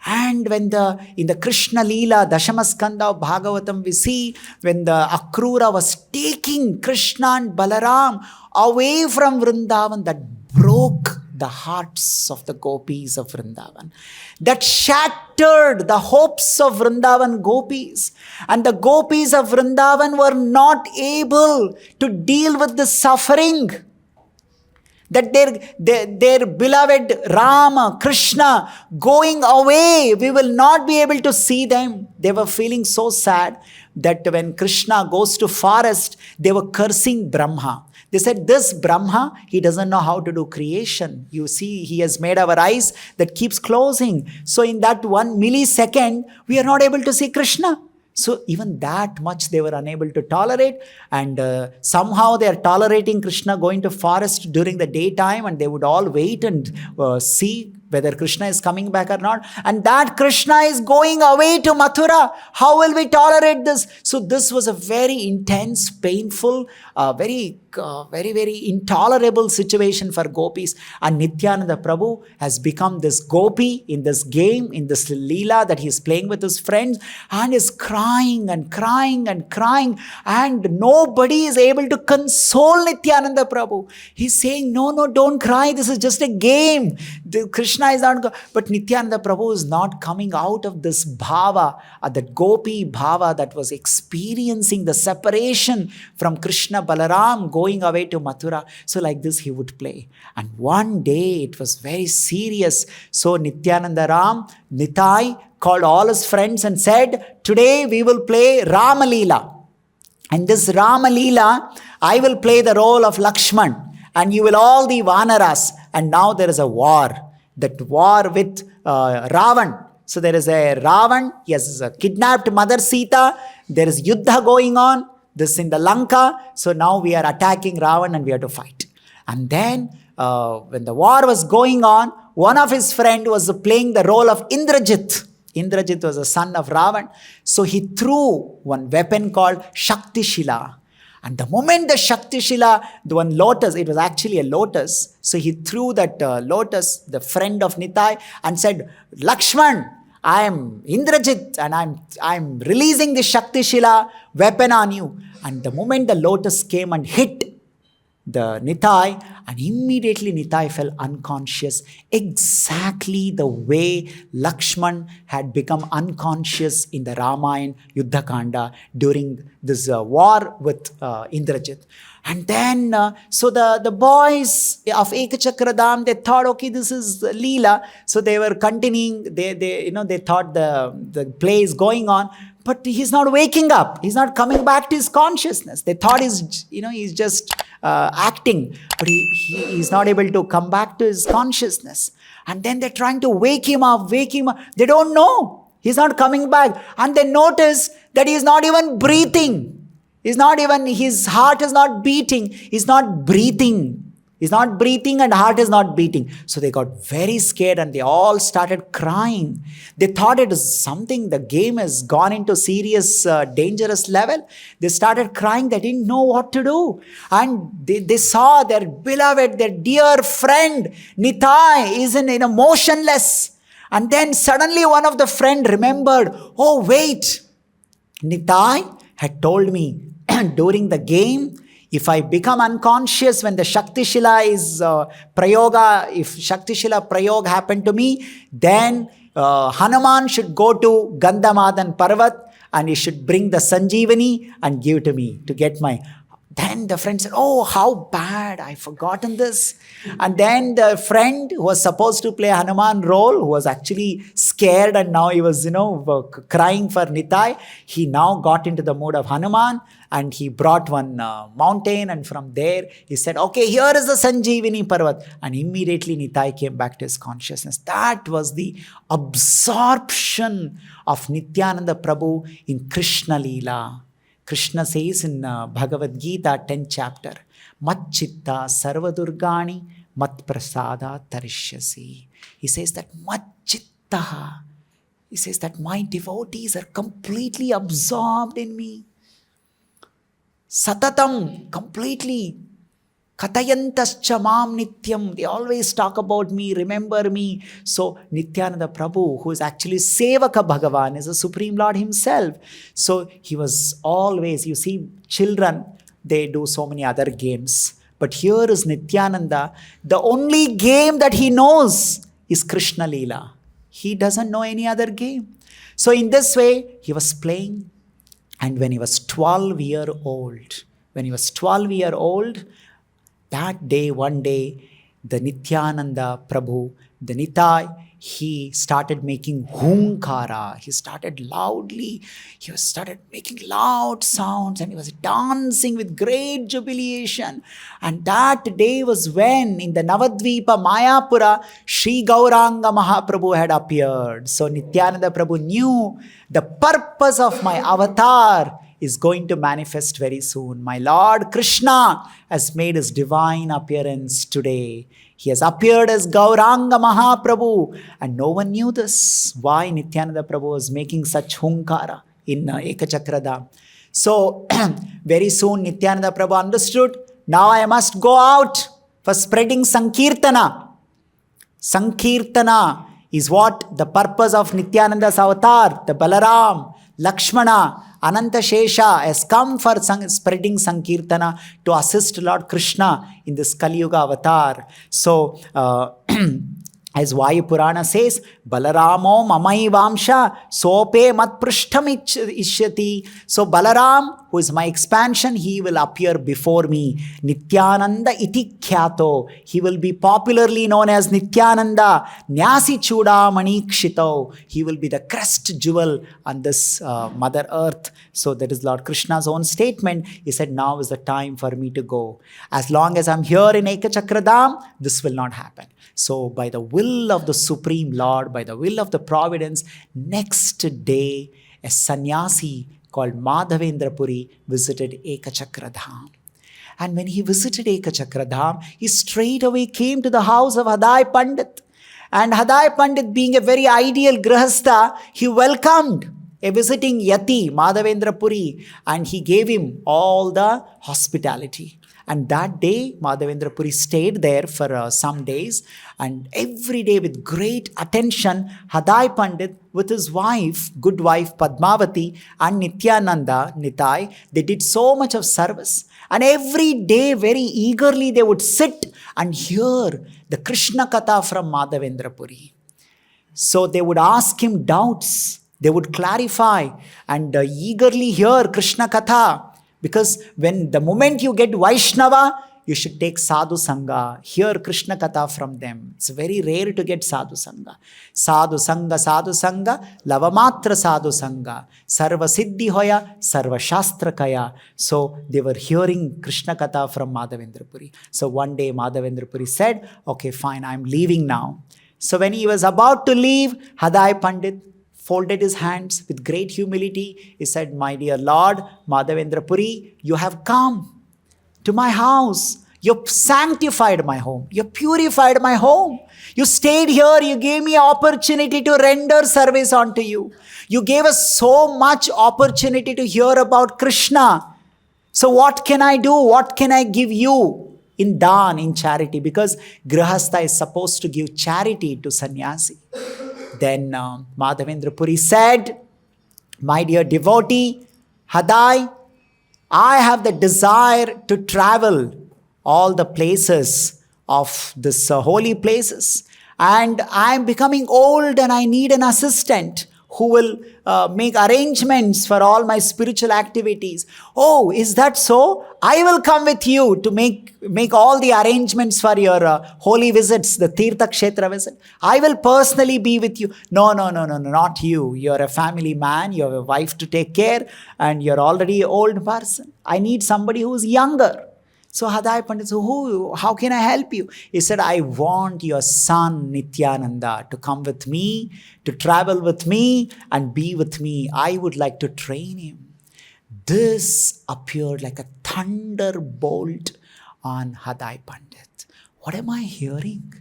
And when in the Krishna Lila, Dashamaskanda of Bhagavatam, we see when the Akrura was taking Krishna and Balaram away from Vrindavan, that broke the hearts of the gopis of Vrindavan. That shattered the hopes of Vrindavan gopis. And the gopis of Vrindavan were not able to deal with the suffering that their beloved Rama, Krishna, going away, we will not be able to see them. They were feeling so sad that when Krishna goes to forest, they were cursing Brahma. They said, this Brahma, he doesn't know how to do creation. You see, he has made our eyes that keeps closing. So in that 1 millisecond, we are not able to see Krishna. So even that much they were unable to tolerate, and somehow they are tolerating Krishna going to forest during the daytime, and they would all wait and see whether Krishna is coming back or not. And that Krishna is going away to Mathura. How will we tolerate this? So this was a very intense, painful, very intolerable situation for gopis. And Nityananda Prabhu has become this gopi in this game, in this Lila that he is playing with his friends, and is crying and crying and crying, and nobody is able to console Nityananda Prabhu. He's saying, no, don't cry. This is just a game. Krishna is not, but Nityananda Prabhu is not coming out of this bhava, that gopi bhava that was experiencing the separation from Krishna, Balaram, going away to Mathura. So like this he would play. And one day it was very serious. So Nityananda Ram, Nitai, called all his friends and said, today we will play Rama Lila. And this Rama Lila, I will play the role of Lakshman, and you will all the Vanaras. And now there is a war. That war with Ravan. So there is a Ravan, he has kidnapped Mother Sita, there is Yuddha going on, this in the Lanka. So now we are attacking Ravan and we have to fight. And then when the war was going on, one of his friend was playing the role of Indrajit. Indrajit was a son of Ravan. So he threw one weapon called Shakti Shila. And the moment the Shakti Shila, the one lotus, it was actually a lotus. So he threw that lotus, the friend of Nitai, and said, Lakshman, I am Indrajit and I'm releasing the Shakti Shila weapon on you. And the moment the lotus came and hit the Nitai, and immediately Nitai fell unconscious, exactly the way Lakshman had become unconscious in the Ramayana Yuddha Kanda during this war with Indrajit. And then, so the boys of Ekachakra Dham, they thought, okay, this is Lila. So they were continuing, they thought the play is going on. But he's not waking up. He's not coming back to his consciousness. They thought he's just acting, but he's not able to come back to his consciousness. And then they're trying to wake him up. They don't know. He's not coming back. And they notice that he's not even breathing. His heart is not beating. He's not breathing. He's not breathing and heart is not beating. So they got very scared and they all started crying. They thought it is something, the game has gone into serious, dangerous level. They started crying. They didn't know what to do. And they saw their beloved, their dear friend, Nitai, is in a motionless. And then suddenly one of the friend remembered, oh wait, Nitai had told me during the game, if I become unconscious when the Shakti Shila is Prayoga, if Shakti Shila Prayog happened to me, then Hanuman should go to Gandhamadan Parvat and he should bring the Sanjeevani and give to me to get my... Then the friend said, oh, how bad, I've forgotten this. And then the friend who was supposed to play Hanuman role, who was actually scared and now he was, crying for Nitai, he now got into the mood of Hanuman and he brought one mountain, and from there he said, okay, here is the Sanjeevani Parvat. And immediately Nitai came back to his consciousness. That was the absorption of Nityananda Prabhu in Krishna Lila. Krishna says in Bhagavad Gita 10th chapter, Mat chitta sarvadurgani mat prasada tarishyasi. He says that Mat chitta, he says that my devotees are completely absorbed in me. Satatam, completely. Katayantascha mam nityam. They always talk about me, remember me. So Nityananda Prabhu, who is actually Sevaka Bhagavan, is the Supreme Lord himself. So he was always, you see, children, they do so many other games. But here is Nityananda. The only game that he knows is Krishna Lila. He doesn't know any other game. So in this way, he was playing. And when he was 12-year old, that day, one day, the Nityananda Prabhu, the Nitai, he started making hunkara. He started making loud sounds and he was dancing with great jubilation. And that day was when in the Navadvipa Mayapura, Sri Gauranga Mahaprabhu had appeared. So Nityananda Prabhu knew the purpose of my avatar is going to manifest very soon. My Lord Krishna has made his divine appearance today. He has appeared as Gauranga Mahaprabhu, and no one knew this. Why Nityananda Prabhu was making such hunkara in Ekachakra Dham. So very soon Nityananda Prabhu understood, now I must go out for spreading Sankirtana. Sankirtana is what the purpose of Nityananda's avatar, the Balaram, Lakshmana, Ananta Shesha has come for spreading Sankirtana to assist Lord Krishna in this Kali Yuga avatar. So, as Vayu Purana says, Balaramo mamai vamsha sope mat prishtham ishyati. So Balaram, who is my expansion, he will appear before me. Nityananda iti kyato. He will be popularly known as Nityananda. Nyasi chuda manikshito. He will be the crest jewel on this Mother Earth. So that is Lord Krishna's own statement. He said, now is the time for me to go. As long as I'm here in Ekachakra Dham, this will not happen. So by the will of the Supreme Lord, by the will of the Providence, next day, a sannyasi called Madhavendra Puri visited Ekachakra Dham. And when he visited Ekachakra Dham, he straight away came to the house of Hadai Pandit. And Hadai Pandit, being a very ideal grihastha, he welcomed a visiting yati, Madhavendra Puri, and he gave him all the hospitality. And that day, Madhavendra Puri stayed there for some days. And every day with great attention, Hadai Pandit with his wife, good wife Padmavati and Nityananda, Nitai, they did so much of service. And every day, very eagerly, they would sit and hear the Krishna Katha from Madhavendra Puri. So they would ask him doubts. They would clarify and eagerly hear Krishna Katha. Because when the moment you get Vaishnava, you should take Sadhu Sangha. Hear Krishna Katha from them. It's very rare to get Sadhu Sangha. Sadhu Sangha, Lavamatra Sadhu Sangha. Sarva Siddhi Hoya, Sarva Shastra Kaya. So they were hearing Krishna Katha from Madhavendra Puri. So one day Madhavendra Puri said, okay, fine, I'm leaving now. So when he was about to leave, Hadai Pandit folded his hands with great humility. He said, my dear Lord, Madhavendra Puri, you have come to my house. You sanctified my home. You purified my home. You stayed here. You gave me opportunity to render service unto you. You gave us so much opportunity to hear about Krishna. So what can I do? What can I give you in dhan, in charity? Because grihastha is supposed to give charity to sannyasi. Then Madhavendra Puri said, my dear devotee, Hadai, I have the desire to travel all the places of this holy places. And I am becoming old and I need an assistant who will make arrangements for all my spiritual activities. Oh, is that so? I will come with you to make all the arrangements for your holy visits, the Tirtha Kshetra visit. I will personally be with you. No, not you. You're a family man, you have a wife to take care, and you're already an old person. I need somebody who's younger. So Hadai Pandit said, how can I help you? He said, I want your son Nityananda to come with me, to travel with me and be with me. I would like to train him. This appeared like a thunderbolt on Hadai Pandit. What am I hearing?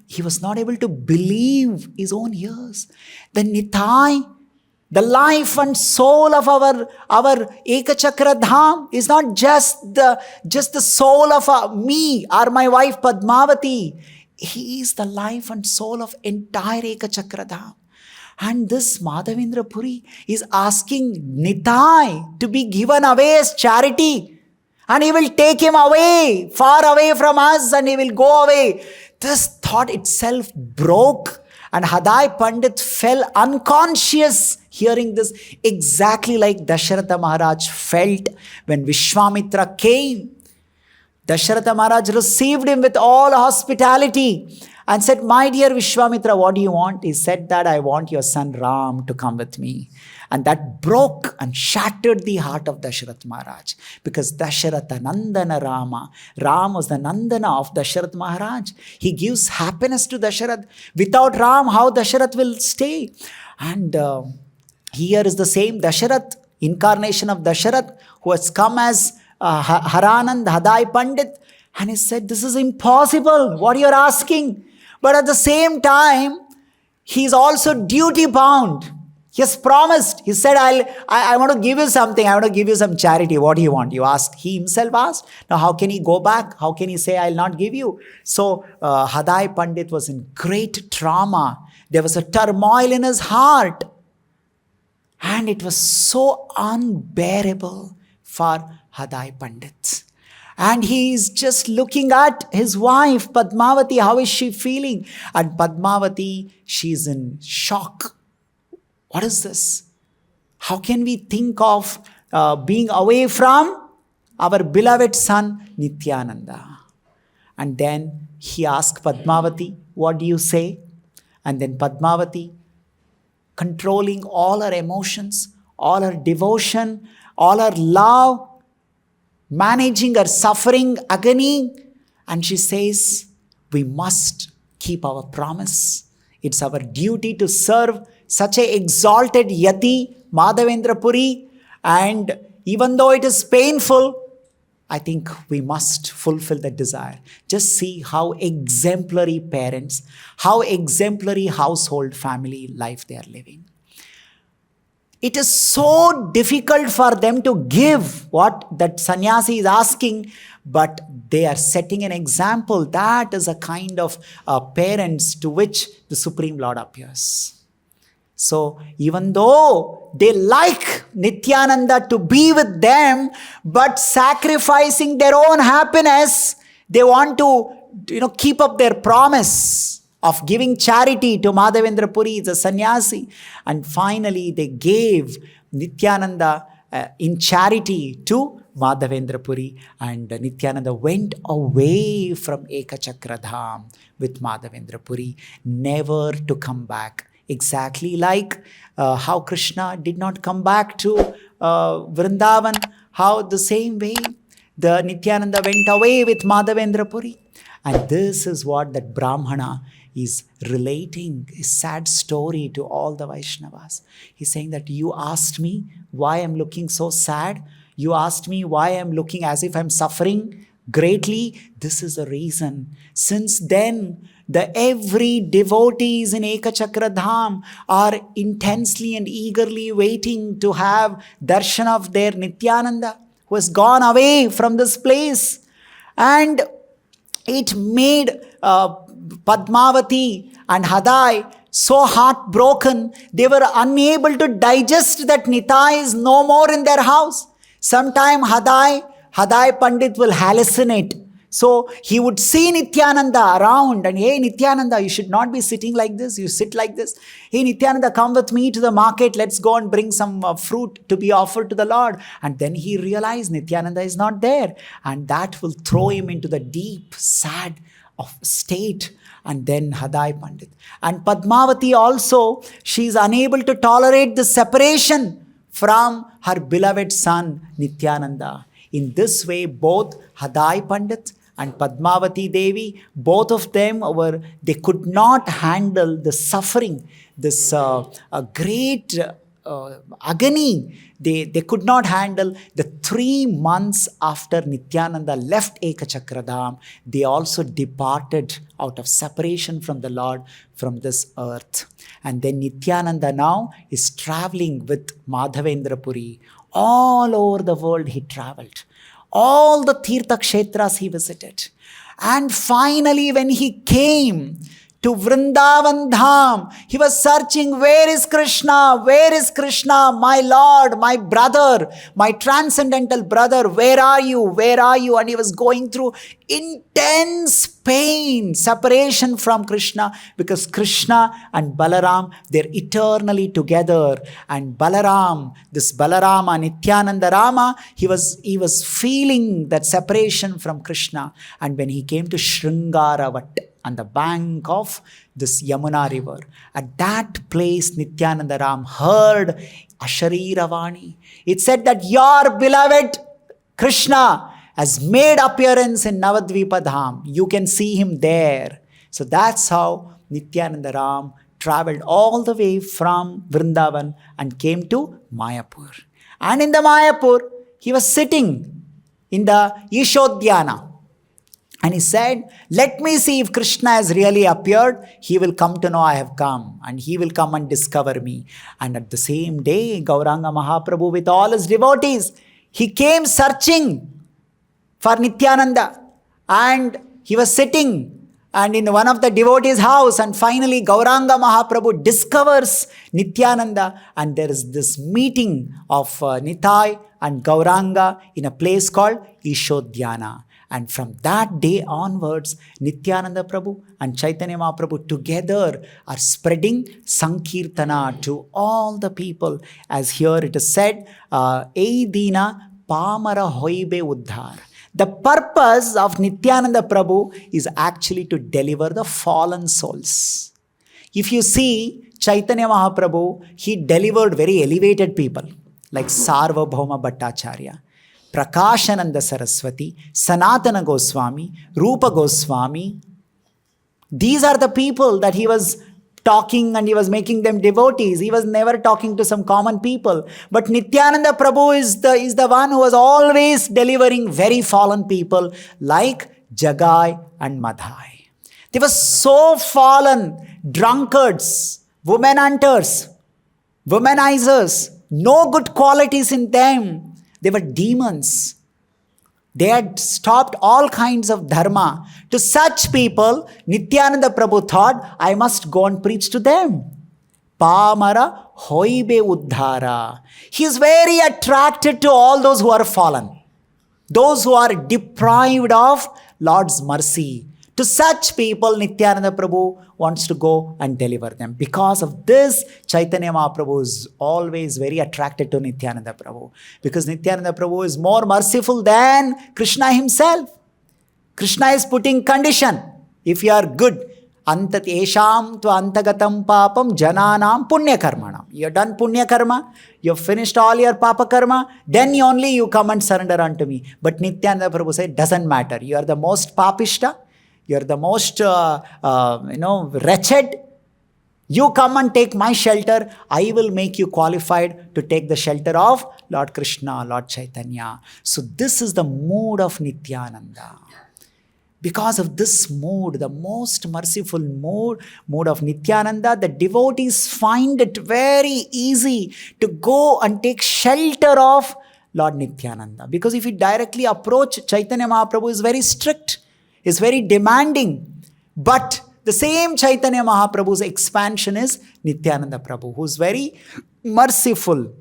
He was not able to believe his own ears. The Nitai, the life and soul of our Ekachakra Dham is not just the soul of me or my wife Padmavati. He is the life and soul of entire Ekachakra Dham. And this Madhavendra Puri is asking Nitai to be given away as charity. And he will take him away, far away from us, and he will go away. This thought itself broke. And Hadai Pandit fell unconscious hearing this, exactly like Dasharatha Maharaj felt when Vishwamitra came. Dasharatha Maharaj received him with all hospitality and said, my dear Vishwamitra, what do you want? He said that I want your son Ram to come with me. And that broke and shattered the heart of Dasharatha Maharaj, because Dasharatha Nandana Rama. Ram was the Nandana of Dasharatha Maharaj. He gives happiness to Dasharatha. Without Ram, how Dasharatha will stay? And here is the same Dasharatha, incarnation of Dasharatha, who has come as Haranand, Hadai Pandit. And he said, this is impossible, what you are asking. But at the same time, he is also duty bound. He has promised. He said, I want to give you something. I want to give you some charity. What do you want? You ask. He himself asked. Now, how can he go back? How can he say, I'll not give you? So, Hadai Pandit was in great trauma. There was a turmoil in his heart. And it was so unbearable for Hadai Pandit. And he is just looking at his wife, Padmavati. How is she feeling? And Padmavati, she's in shock. What is this? How can we think of being away from our beloved son Nityananda? And then he asked Padmavati, what do you say? And then Padmavati, controlling all her emotions, all her devotion, all her love, managing her suffering, agony, and she says, we must keep our promise. It's our duty to serve such a exalted yati, Madhavendra Puri, and even though it is painful, I think we must fulfill that desire. Just see how exemplary parents, how exemplary household family life they are living. It is so difficult for them to give what that sannyasi is asking, but they are setting an example. That is a kind of parents to which the Supreme Lord appears. So even though they like Nityananda to be with them, but sacrificing their own happiness, they want to keep up their promise of giving charity to Madhavendra Puri, the sannyasi. And finally they gave Nityananda in charity to Madhavendra Puri, and Nityananda went away from Ekachakra Dham with Madhavendra Puri, never to come back. Exactly like how Krishna did not come back to Vrindavan, how the same way the Nityananda went away with Madhavendra Puri. And this is what that Brahmana is relating, a sad story to all the Vaishnavas. He's saying that you asked me why I'm looking so sad. You asked me why I'm looking as if I'm suffering greatly. This is the reason. Since then, every devotees in Ekachakra Dham are intensely and eagerly waiting to have darshan of their Nityananda, who has gone away from this place. And it made Padmavati and Hadai so heartbroken, they were unable to digest that Nitai is no more in their house. Sometime Hadai Pandit will hallucinate. So he would see Nityananda around and, hey Nityananda, you should not be sitting like this, you sit like this. Hey Nityananda, come with me to the market, let's go and bring some fruit to be offered to the Lord. And then he realized Nityananda is not there. And that will throw him into the deep, sad of state. And then Hadai Pandit. And Padmavati also, she is unable to tolerate the separation from her beloved son Nityananda. In this way, both Hadai Pandit and Padmavati Devi, both of them they could not handle the suffering, this great agony. They could not handle the 3 months after Nityananda left Ekachakra Dham. They also departed out of separation from the Lord from this earth. And then Nityananda now is traveling with Madhavendra Puri. All over the world he traveled. All the Tirtha Kshetras he visited. And finally when he came to Vrindavan Dham, he was searching, where is Krishna? Where is Krishna? My Lord, my brother, my transcendental brother, where are you? Where are you? And he was going through intense pain, separation from Krishna, because Krishna and Balaram, they're eternally together. And Balaram, this Balarama, Nityananda Rama, he was feeling that separation from Krishna. And when he came to Sringaravat, on the bank of this Yamuna river, at that place Nityananda Ram heard Ashariravani. It said that your beloved Krishna has made appearance in Navadvipa Dham. You can see him there. So that's how Nityananda Ram traveled all the way from Vrindavan and came to Mayapur. And in the Mayapur, he was sitting in the Yashodhyana. And he said, let me see if Krishna has really appeared. He will come to know I have come. And he will come and discover me. And at the same day, Gauranga Mahaprabhu with all his devotees, he came searching for Nityananda. And he was sitting and in one of the devotees' house. And finally, Gauranga Mahaprabhu discovers Nityananda. And there is this meeting of Nitai and Gauranga in a place called Yashodhyana. And from that day onwards, Nityananda Prabhu and Chaitanya Mahaprabhu together are spreading Sankirtana to all the people. As here it is said, Eidina Pamara hoibe uddhaar. The purpose of Nityananda Prabhu is actually to deliver the fallen souls. If you see Chaitanya Mahaprabhu, he delivered very elevated people like Sarvabhauma Bhattacharya, Prakashananda Saraswati, Sanatana Goswami, Rupa Goswami. These are the people that he was talking and he was making them devotees. He was never talking to some common people. But Nityananda Prabhu is the one who was always delivering very fallen people like Jagai and Madhai. They were so fallen, drunkards, women hunters, womanizers, no good qualities in them. They were demons. They had stopped all kinds of dharma. To such people, Nityananda Prabhu thought, I must go and preach to them. Pamara hoibe uddhara. He is very attracted to all those who are fallen, those who are deprived of Lord's mercy. To such people, Nityananda Prabhu wants to go and deliver them. Because of this, Chaitanya Mahaprabhu is always very attracted to Nityananda Prabhu. Because Nityananda Prabhu is more merciful than Krishna himself. Krishna is putting condition. If you are good, antat esham tu antagatam papam jananam punya karmanam. You have done punya karma, you have finished all your papa karma, then only you come and surrender unto me. But Nityananda Prabhu said, doesn't matter. You are the most papishta. You're the most, wretched. You come and take my shelter. I will make you qualified to take the shelter of Lord Krishna, Lord Chaitanya. So this is the mood of Nityananda. Because of this mood, the most merciful mood of Nityananda, the devotees find it very easy to go and take shelter of Lord Nityananda. Because if you directly approach Chaitanya Mahaprabhu, is very strict. Is very demanding. But the same Chaitanya Mahaprabhu's expansion is Nityananda Prabhu, who is very merciful.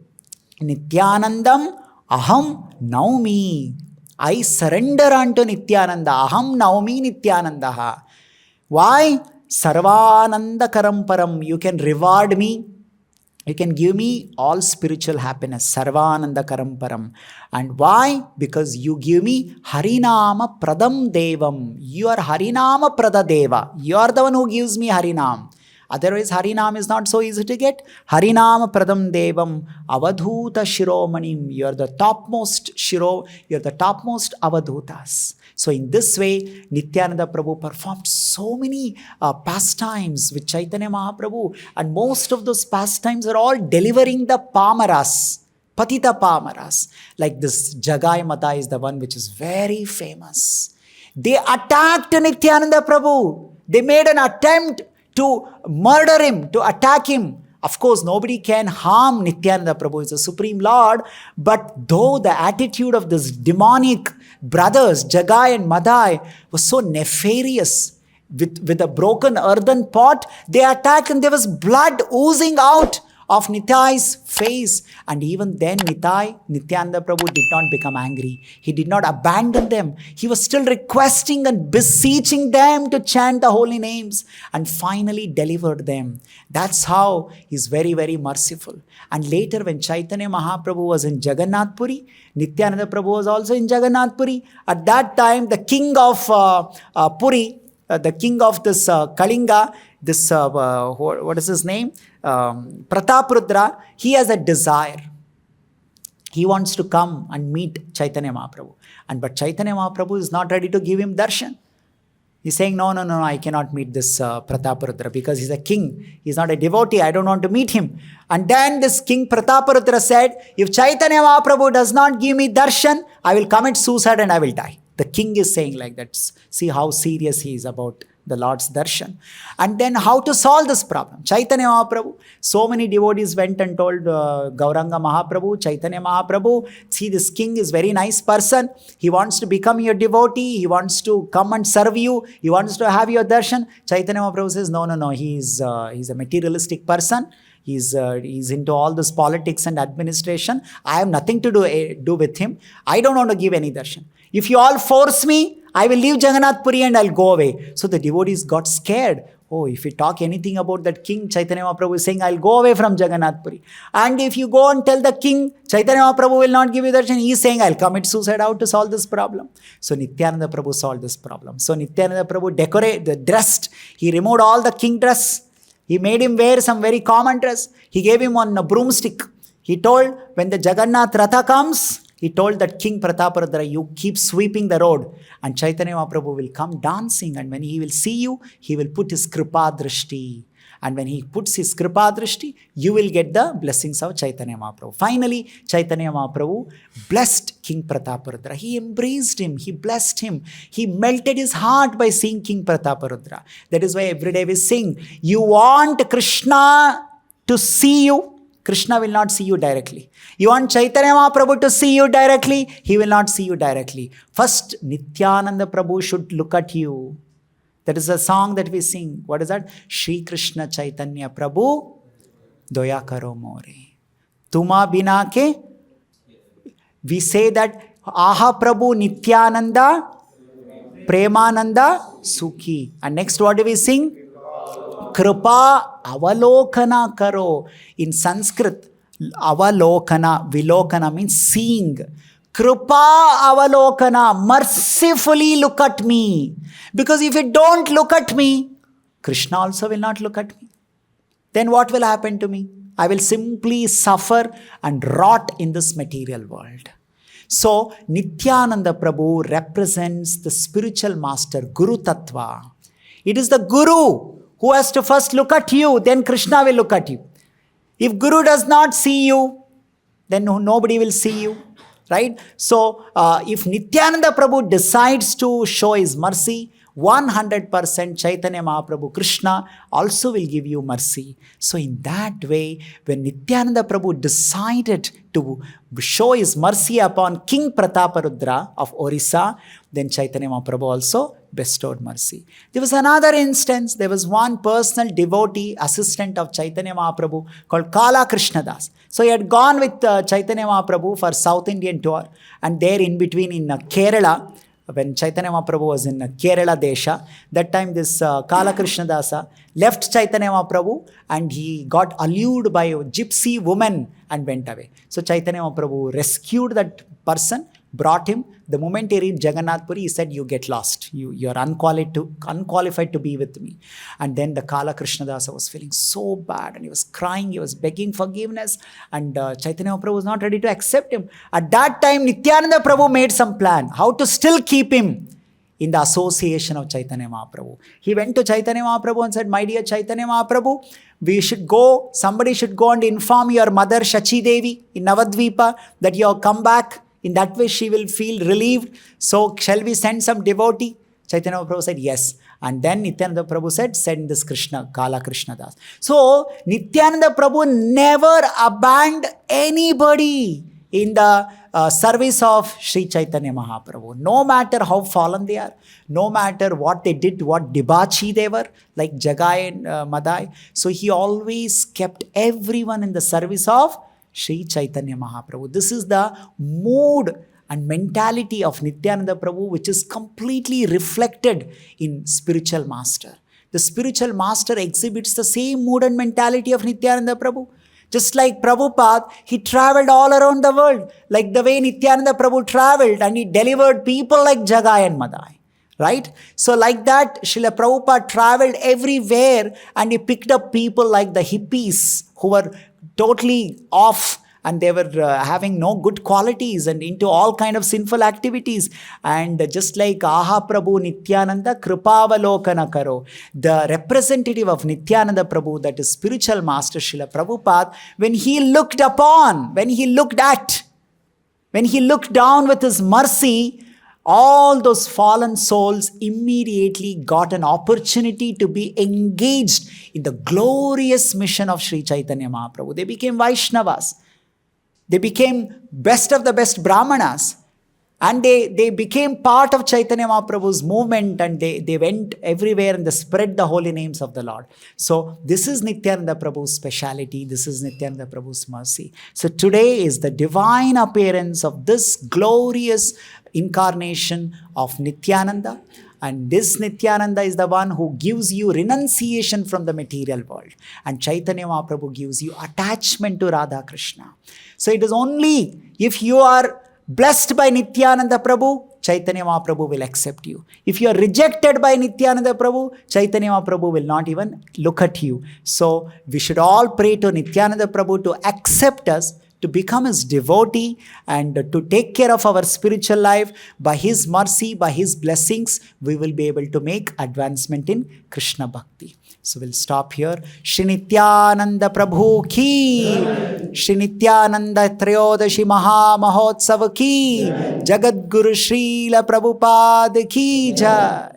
Nityanandam aham naumi. I surrender unto Nityananda. Aham naumi Nityanandaha. Why? Sarvananda Karamparam. You can reward me. You can give me all spiritual happiness. Sarvananda Karamparam. And why? Because you give me Harinama Pradam Devam. You are Harinama Pradadeva. You are the one who gives me Harinam. Otherwise, Harinam is not so easy to get. Harinama Pradam Devam Avadhuta Shiromanim. You are the topmost Shiro. You are the topmost Avadhutas. So in this way, Nityananda Prabhu performed so many pastimes with Chaitanya Mahaprabhu. And most of those pastimes are all delivering the Pamaras, Patita Pamaras. Like this Jagai Mata is the one which is very famous. They attacked Nityananda Prabhu. They made an attempt to murder him, to attack him. Of course, nobody can harm Nityananda Prabhu, he's the Supreme Lord. But though the attitude of this demonic brothers, Jagai and Madhai, was so nefarious, with a broken earthen pot, they attacked and there was blood oozing out of Nitai's face. And even then Nityananda Prabhu did not become angry. He did not abandon them. He was still requesting and beseeching them to chant the holy names and finally delivered them. That's how he's very, very merciful. And later when Chaitanya Mahaprabhu was in Jagannath Puri, Nityananda Prabhu was also in Jagannath Puri. At that time, the king of Puri, the king of this Kalinga, this, what is his name? Prataprudra, he has a desire. He wants to come and meet Chaitanya Mahaprabhu. But Chaitanya Mahaprabhu is not ready to give him darshan. He's saying, no, I cannot meet this Prataprudra because he's a king. He's not a devotee. I don't want to meet him. And then this king Prataprudra said, if Chaitanya Mahaprabhu does not give me darshan, I will commit suicide and I will die. The king is saying like that. See how serious he is about the Lord's darshan. And then how to solve this problem? Chaitanya Mahaprabhu, so many devotees went and told Gauranga Mahaprabhu, Chaitanya Mahaprabhu, see, this king is very nice person. He wants to become your devotee. He wants to come and serve you. He wants to have your darshan. Chaitanya Mahaprabhu says, no, he's a materialistic person. He's into all this politics and administration. I have nothing to do with him. I don't want to give any darshan. If you all force me, I will leave Jagannath Puri and I'll go away. So the devotees got scared. Oh, if we talk anything about that king, Chaitanya Mahaprabhu is saying, I'll go away from Jagannath Puri. And if you go and tell the king, Chaitanya Mahaprabhu will not give you darshan, he is saying, I'll commit suicide. How to solve this problem? So Nityananda Prabhu solved this problem. So Nityananda Prabhu dressed. He removed all the king dress. He made him wear some very common dress. He gave him one broomstick. He told, when the Jagannath Ratha comes, he told that King Prataprudra, you keep sweeping the road and Chaitanya Mahaprabhu will come dancing, and when he will see you, he will put his kripa drishti. And when he puts his kripa drishti, you will get the blessings of Chaitanya Mahaprabhu. Finally, Chaitanya Mahaprabhu blessed King Prataprudra. He embraced him. He blessed him. He melted his heart by seeing King Prataprudra. That is why every day we sing, you want Krishna to see you, Krishna will not see you directly. You want Chaitanya Mahaprabhu to see you directly, he will not see you directly. First, Nityananda Prabhu should look at you. That is a song that we sing. What is that? Shri Krishna Chaitanya Prabhu Doya Karo More. Tuma Bina Ke. We say that Aha Prabhu Nityananda Premananda Sukhi. And next what do we sing? Kripa avalokana karo. In Sanskrit, avalokana, vilokana means seeing. Kripa avalokana, mercifully look at me. Because if you don't look at me, Krishna also will not look at me. Then what will happen to me? I will simply suffer and rot in this material world. So, Nityananda Prabhu represents the spiritual master, Guru Tattva. It is the Guru who has to first look at you, then Krishna will look at you. If Guru does not see you, then nobody will see you, right? So, if Nityananda Prabhu decides to show his mercy, 100% Chaitanya Mahaprabhu, Krishna also will give you mercy. So in that way, when Nityananda Prabhu decided to show his mercy upon King Prataparudra of Orissa, then Chaitanya Mahaprabhu also bestowed mercy. There was another instance. There was one personal devotee, assistant of Chaitanya Mahaprabhu called Kala Krishna Das. So he had gone with Chaitanya Mahaprabhu for South Indian tour, and there in between in Kerala, when Chaitanya Mahaprabhu was in Kerala Desha, that time this Kala Krishna Dasa left Chaitanya Mahaprabhu and he got allured by a gypsy woman and went away. So Chaitanya Mahaprabhu rescued that person, brought him. The moment he reached Jagannath Puri, he said, you get lost. You're unqualified to be with me. And then the Kala Krishna Dasa was feeling so bad and he was crying, he was begging forgiveness, and Chaitanya Mahaprabhu was not ready to accept him. At that time, Nityananda Prabhu made some plan how to still keep him in the association of Chaitanya Mahaprabhu. He went to Chaitanya Mahaprabhu and said, my dear Chaitanya Mahaprabhu, somebody should go and inform your mother Shachi Devi in Navadvipa that you have come back. In that way, she will feel relieved. So, shall we send some devotee? Chaitanya Mahaprabhu said, yes. And then Nityananda Prabhu said, send this Kala Krishna Das. So, Nityananda Prabhu never abandoned anybody in the service of Sri Chaitanya Mahaprabhu. No matter how fallen they are, no matter what they did, what debachi they were, like Jagai and Madhai. So, he always kept everyone in the service of Sri Chaitanya Mahaprabhu. This is the mood and mentality of Nityananda Prabhu, which is completely reflected in spiritual master. The spiritual master exhibits the same mood and mentality of Nityananda Prabhu. Just like Prabhupada, he traveled all around the world, like the way Nityananda Prabhu traveled and he delivered people like Jagai and Madhai. Right? So like that, Srila Prabhupada traveled everywhere and he picked up people like the hippies who were totally off and they were having no good qualities and into all kind of sinful activities. And just like Aha Prabhu Nityananda Kripavalokana Karo, the representative of Nityananda Prabhu, that is spiritual master Srila Prabhupada, when he looked down with his mercy, all those fallen souls immediately got an opportunity to be engaged in the glorious mission of Sri Chaitanya Mahaprabhu. They became Vaishnavas. They became best of the best Brahmanas. And they became part of Chaitanya Mahaprabhu's movement, and they went everywhere and they spread the holy names of the Lord. So this is Nityananda Prabhu's speciality. This is Nityananda Prabhu's mercy. So today is the divine appearance of this glorious incarnation of Nityananda. And this Nityananda is the one who gives you renunciation from the material world. And Chaitanya Mahaprabhu gives you attachment to Radha Krishna. So it is only if you are blessed by Nityananda Prabhu, Chaitanya Mahaprabhu will accept you. If you are rejected by Nityananda Prabhu, Chaitanya Mahaprabhu will not even look at you. So we should all pray to Nityananda Prabhu to accept us, to become his devotee, and to take care of our spiritual life. By his mercy, by his blessings, we will be able to make advancement in Krishna Bhakti. So we'll stop here. Shri Nityananda Prabhu ki, Shri Nityananda Trayodashi Maha Mahotsav ki, Jagadguru Srila Prabhupada ki jai.